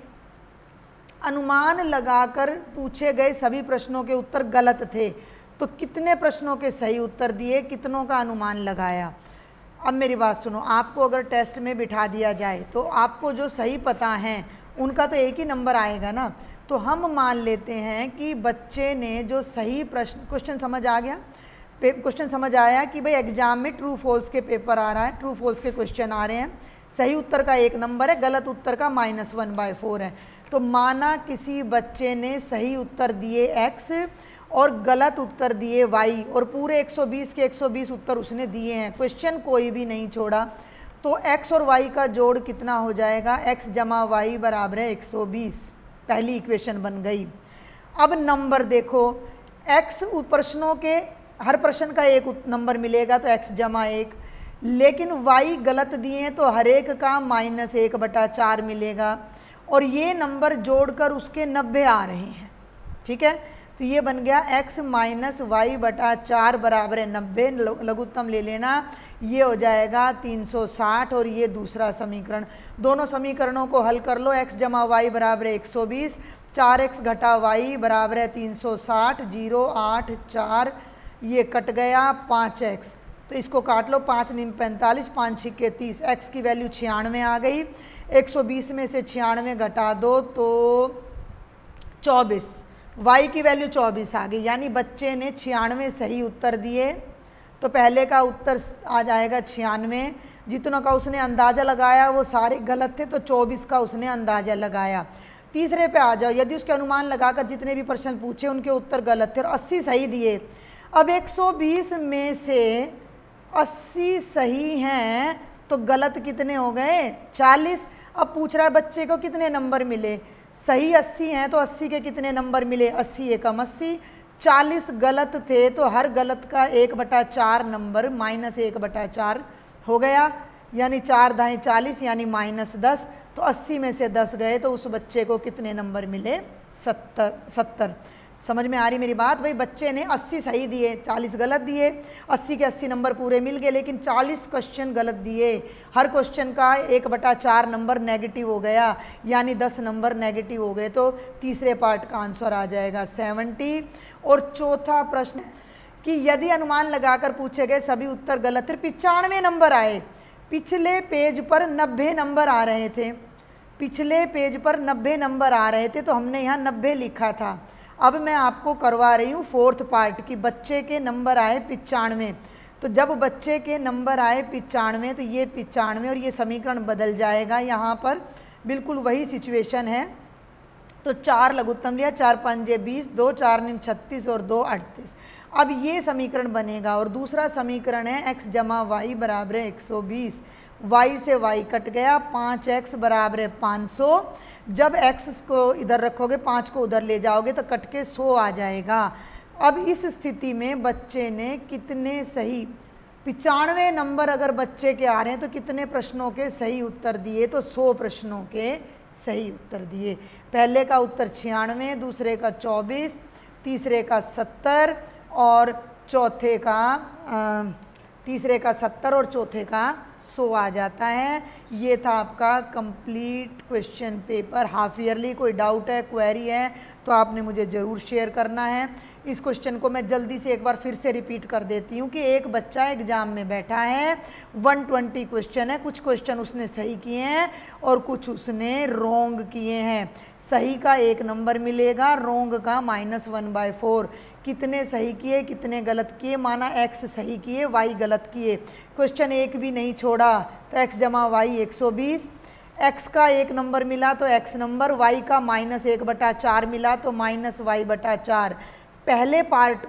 अनुमान लगाकर पूछे गए सभी प्रश्नों के उत्तर गलत थे। तो कितने प्रश्नों के सही उत्तर दिए, कितनों का अनुमान लगाया। अब मेरी बात सुनो, आपको अगर टेस्ट में बिठा दिया जाए तो आपको जो सही पता है उनका तो एक ही नंबर आएगा ना। तो हम मान लेते हैं कि बच्चे ने जो सही क्वेश्चन समझ आ गया, क्वेश्चन समझ आया कि भाई एग्जाम में ट्रू फॉल्स के पेपर आ रहा है, ट्रू फॉल्स के क्वेश्चन आ रहे हैं। सही उत्तर का 1 नंबर है, गलत उत्तर का -1/4 है। तो माना किसी बच्चे ने सही उत्तर दिए x और गलत उत्तर दिए y और पूरे 120 के 120 उत्तर उसने दिए हैं, क्वेश्चन कोई भी नहीं छोड़ा, तो x और y का जोड़ कितना हो जाएगा, x जमा y बराबर है 120। पहली इक्वेशन बन गई। अब नंबर देखो, x प्रश्नों के हर प्रश्न का 1 नंबर मिलेगा तो x जमा 1, लेकिन y गलत दिए हैं तो हर एक का -1/4 मिलेगा और ये नंबर जोड़कर उसके 90 आ रहे हैं। ठीक है, तो ये बन गया x - y/4 बराबर है 90, लघुत्तम ले लेना, ये हो जाएगा 360 और ये दूसरा समीकरण। दोनों समीकरणों को हल कर लो, x जमा y बराबर है 120, 4x घटा y बराबर है 360, 0 8 4 ये कट गया 5x, तो इसको काट लो, 5 9 45, 5 6 के 30, x की वैल्यू 96 आ गई। 120 में से 96 घटा दो तो 24, y की वैल्यू 24 आ गई, यानी बच्चे ने 96 सही उत्तर दिए। तो पहले का उत्तर आ जाएगा 96, जितनों का उसने अंदाज़ा लगाया वो सारे गलत थे, तो 24 का उसने अंदाज़ा लगाया। तीसरे पे आ जाओ, यदि उसके अनुमान लगाकर जितने भी प्रश्न पूछे उनके उत्तर गलत थे और 80 सही दिए। अब 120 में से 80 सही हैं तो गलत कितने हो गए, 40। अब पूछ रहा है बच्चे को कितने नंबर मिले, सही 80 हैं तो 80 के कितने नंबर मिले, 80 एकम 80, 40 गलत थे तो हर गलत का 1/4 नंबर -1/4 हो गया, यानी 4 दाएँ 40 यानी -10, तो 80 में से 10 गए तो उस बच्चे को कितने नंबर मिले, 70। समझ में आ रही मेरी बात भाई, बच्चे ने 80 सही दिए, 40 गलत दिए, 80 के 80 नंबर पूरे मिल गए, लेकिन 40 क्वेश्चन गलत दिए, हर क्वेश्चन का 1/4 नंबर नेगेटिव हो गया, यानी 10 नंबर नेगेटिव हो गए, तो तीसरे पार्ट का आंसर आ जाएगा 70। और चौथा प्रश्न कि यदि अनुमान लगाकर पूछे गए सभी उत्तर गलत थे, 95 नंबर आए, पिछले पेज पर 90 नंबर आ रहे थे, पिछले पेज पर 90 नंबर आ रहे थे, तो हमने यहाँ 90 लिखा था। अब मैं आपको करवा रही हूँ 4th पार्ट की, बच्चे के नंबर आए 95, तो जब बच्चे के नंबर आए 95 तो ये 95 और ये समीकरण बदल जाएगा, यहाँ पर बिल्कुल वही सिचुएशन है। तो 4 लघुत्तम लिया, 4 5 20, 2 4 9 36 और 2 38। अब ये समीकरण बनेगा और दूसरा समीकरण है x जमा y बराबर है 120, y से y कट गया, 5x बराबर है 500। जब x को इधर रखोगे 5 को उधर ले जाओगे तो कट के 100 आ जाएगा। अब इस स्थिति में बच्चे ने कितने सही, 95 नंबर अगर बच्चे के आ रहे हैं तो कितने प्रश्नों के सही उत्तर दिए, तो 100 प्रश्नों के सही उत्तर दिए। पहले का उत्तर 96, दूसरे का 24, तीसरे का 70 और चौथे का तीसरे का 70 और चौथे का 100 आ जाता है। ये था आपका complete question paper half yearly. कोई डाउट है, क्वेरी है तो आपने मुझे ज़रूर शेयर करना है। इस क्वेश्चन को मैं जल्दी से एक बार फिर से रिपीट कर देती हूँ कि एक बच्चा एग्ज़ाम में बैठा है, 120 क्वेश्चन है, कुछ क्वेश्चन उसने सही किए हैं और कुछ उसने रॉन्ग किए हैं। सही का 1 नंबर मिलेगा, रॉन्ग का -1/4। कितने सही किए कितने गलत किए, माना x सही किए y गलत किए, क्वेश्चन एक भी नहीं छोड़ा, तो x जमा y 120। x का 1 नंबर मिला तो x नंबर, y का -1/4 मिला तो -y/4। पहले पार्ट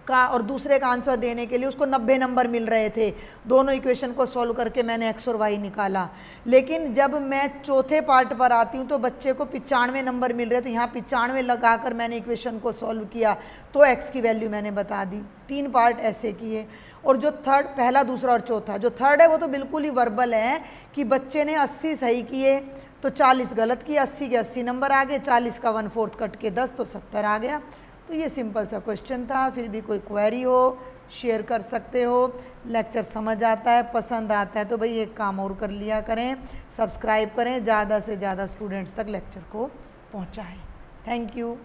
का और दूसरे का आंसर देने के लिए उसको 90 नंबर मिल रहे थे। दोनों इक्वेशन को सॉल्व करके मैंने x और y निकाला। लेकिन जब मैं चौथे पार्ट पर आती हूँ तो बच्चे को 95 नंबर मिल रहे, तो यहाँ 95 लगाकर मैंने इक्वेशन को सॉल्व किया तो x की वैल्यू मैंने बता दी। 3 पार्ट ऐसे किए। और जो थर्ड, पहला दूसरा और चौथा, जो थर्ड है वो तो बिल्कुल ही वर्बल है कि बच्चे ने 80 सही किए तो 40 गलत किए, 80 के 80 नंबर आ गए, 40 का 1/4 कट के 10 तो 70 आ गया। तो ये सिंपल सा क्वेश्चन था। फिर भी कोई क्वेरी हो शेयर कर सकते हो। लेक्चर समझ आता है, पसंद आता है तो भाई एक काम और कर लिया करें, सब्सक्राइब करें, ज़्यादा से ज़्यादा स्टूडेंट्स तक लेक्चर को पहुंचाएं। Thank you.